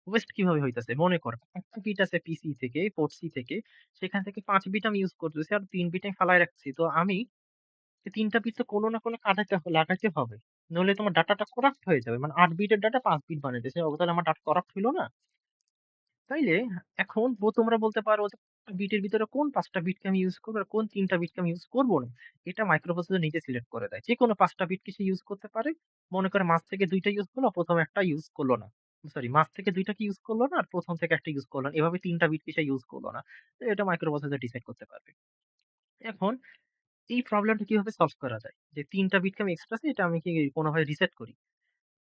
ওয়েস্ট কিভাবে হইতাছে? মনে কর ৫ টা বিট আছে পিসি থেকে, পোর্ট সি থেকে। সেখান থেকে ৫ বিট আমি ইউজ করতেছি আর ৩ বিট আমি ফালায় রাখছি। তো আমি এই ৩ টা বিট তো কোনো না কোনো লাগাইতে হবে। নইলে তোমার ডাটাটা করাপ্ট হয়ে যাবে। মানে ৮ বিটের ডাটা ৫ বিট বানাইতেছে। তাহলে আমার ডাটা করাপ্ট হইল না? তাইলে এখন তোমরা বলতে পারো যে বিটের ভিতরে কোন ৫ টা বিটকে আমি ইউজ করব আর কোন ৩ টা বিটকে আমি ইউজ করব না। এটা মাইক্রোপ্রসেসর নিজে সিলেক্ট করে দেয়। যেকোনো ৫ টা বিটকে সে ইউজ করতে পারে। মনে করে মাঝ থেকে ২ টা ইউজ করলো, ১ম একটা ইউজ করল না। সরি, মাঝ থেকে ২ টাকে ইউজ করল না আর ১ম থেকে একটা ইউজ করল না। এভাবে ৩ টা বিটকে সে ইউজ করল না। তো এটা মাইক্রোপ্রসেসর ডিসাইড করতে পারবে। এখন এই প্রবলেমটা কিভাবে সলভ করা যায়? যে ৩ টা বিটকে আমি এক্সট্রা আছে, এটা আমি কি কোনভাবে রিসেট করি।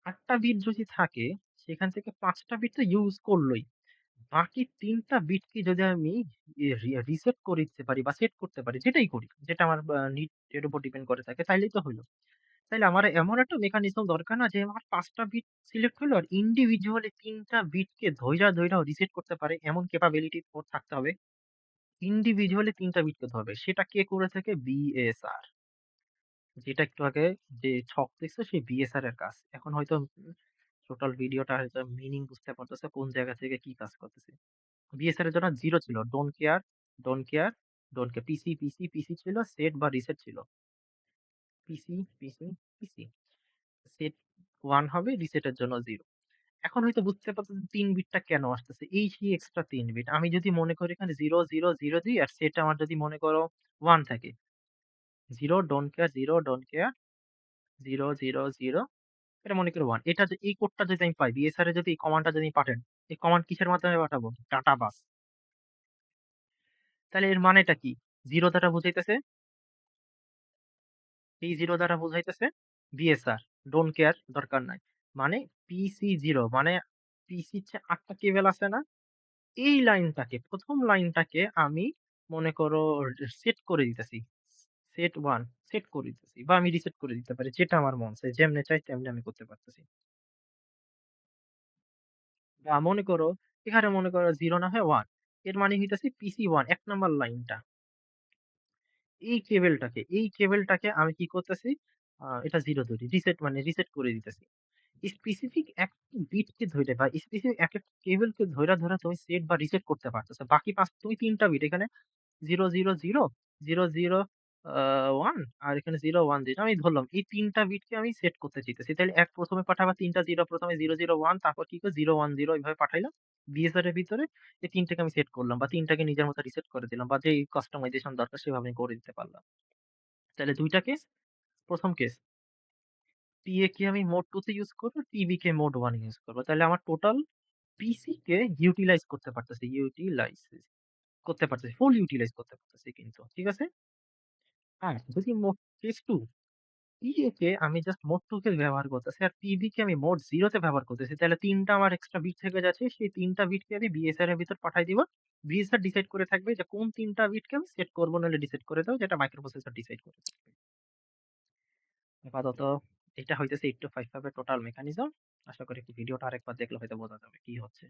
৮ টা বিট যদি থাকে সেখান থেকে ৫ টা বিট তো ইউজ করলই। বাকি ৩ টা বিটকে যদি আমি রিসেট করে দিতে পারি বা সেট করতে পারি, যেটাই করি, যেটা আমার নিড এর উপর ডিপেন্ড করে থাকে, তাইলেই তো হইল। তাইলে আমার এমন একটা মেকানিজম দরকার না যে আমার ৫ টা বিট সিলেক্ট হইলো আর ইন্ডিভিজুয়ালি ৩ টা বিটকে ধইরা রিসেট করতে পারে এমন ক্যাপাবিলিটি ওর থাকতে হবে। ইন্ডিভিজুয়ালি ৩ টা বিটকে ধরবে। সেটা কে করে থাকে? বিএসআর। যেটা একটু আগে যে ছক দেখছো সেই বিএসআর এর কাজ। এখন হয়তো টোটাল ভিডিওটা হয়তো মিনিং বুঝতে পারতেছো কোন জায়গা থেকে কি কাজ করতেছে। বিএসআর এর জন্য 0 ছিল। Don't care, don't care, don't care. PC ছিল, সেট বা রিসেট ছিল। পিসি। সেট 1 হবে, রিসেটের জন্য 0। এখন হয়তো বুঝতে পারতেছেন ৩ বিটটা কেন আসতেছে। এই সেই এক্সট্রা ৩ বিট। আমি যদি মনে করি এখানে 0, 0, 0 দিই আর সেট আমার যদি মনে করো 1 থাকে। 0 ডোন্ট কেয়ার, 0 ডোন্ট কেয়ার, 0, 0, 0 এটা মনে করি 1। এটা এই কোডটা যদি আমি পাই, বিএসআর এ যদি এই কমান্ডটা যদি পাঠান, এই কমান্ড কিসের মাধ্যমে পাঠাবো? ডাটা বাস। তাহলে এর মানেটা কি? 0 দ্বারা বুঝাইতেছে, এই 0 দ্বারা বুঝাইতেছে বিএসআর, ডোন্ট কেয়ার, দরকার নাই। মানে পিসি 0 মানে পিসির যে ৮ টা কেবল আছে না? এই লাইনটাকে ১ম লাইনটাকে আমি মনে করো সেট করে দিতেছি। সেট 1 সেট করে দিতেছি বা আমি রিসেট করে দিতে পারি। যেটা আমার মন চায়। যেমনে চাই তেমনি আমি করতে পারতেছি। বা মনে করো এখানে মনে করো 0 না হয় 1। এর মানে হইতাছে পিসি 1 ১ নাম্বার লাইনটা। এই কেবলটাকে আমি কি করতেছি? এটা 0 ধরি। রিসেট মানে রিসেট করে দিতেছি। স্পেসিফিক একটা বিটকে ধইরা বা স্পেসিফিক একটা কেবলকে ধইরা তুমি সেট বা রিসেট করতে পারতেছো। বাকি তুমি ৩ টা বিট এখানে 0, 0, 0, 0, 0 1 আর এখানে 0, 1, 0 আমি ধরলাম। এই ৩ টা বিটকে আমি সেট করতে চাইতেছি। তাইলে ১ম এ পাঠাবা ৩ টা 0 ১ম এ 0, 0, 1 তারপর কি করে 0, 1, 0 এভাবে পাঠাইলাম। বিএসআর এর ভিতরে এই ৩ টাকে আমি সেট করলাম বা ৩ টাকে নিজের মতো রিসেট করে দিলাম বা যেই কাস্টমাইজেশন দরকার সেভাবে আমি করে দিতে পারলাম। তাইলে ২ টা কেস। ১ম কেস পিএ কে আমি মোড 2 তে ইউজ করব, টিবি কে মোড 1 এ ইউজ করব। তাহলে আমার টোটাল পিসি কে ইউটিলাইজ করতে পারতেছি। করতে পারতেছি। ফুল ইউটিলাইজ করতে পারতেছি কিন্তু। ঠিক আছে? আর যদি মোড কেস 2 পিএ কে আমি জাস্ট মোড 2 কে ব্যবহার করতেছি আর টিবি কে আমি মোড 0 তে ব্যবহার করতেছি। তাহলে ৩ টা আমার এক্সট্রা বিট থেকে যাচ্ছে। সেই ৩ টা বিটকে আমি বিএসআর এর ভিতর পাঠায় দিব। বিএসআর ডিসাইড করে থাকবে যে কোন ৩ টা বিটকে আমি সেট করব নাহলে ডিসাইড করে দাও, যেটা মাইক্রোপ্রসেসর ডিসাইড করে থাকবে। আপাতত এটা হইতেছে 8255 এর টোটাল মেকানিজম। আশা করি ভিডিওটা আরেকবার দেখলে হয়তো বোঝা যাবে কি হচ্ছে।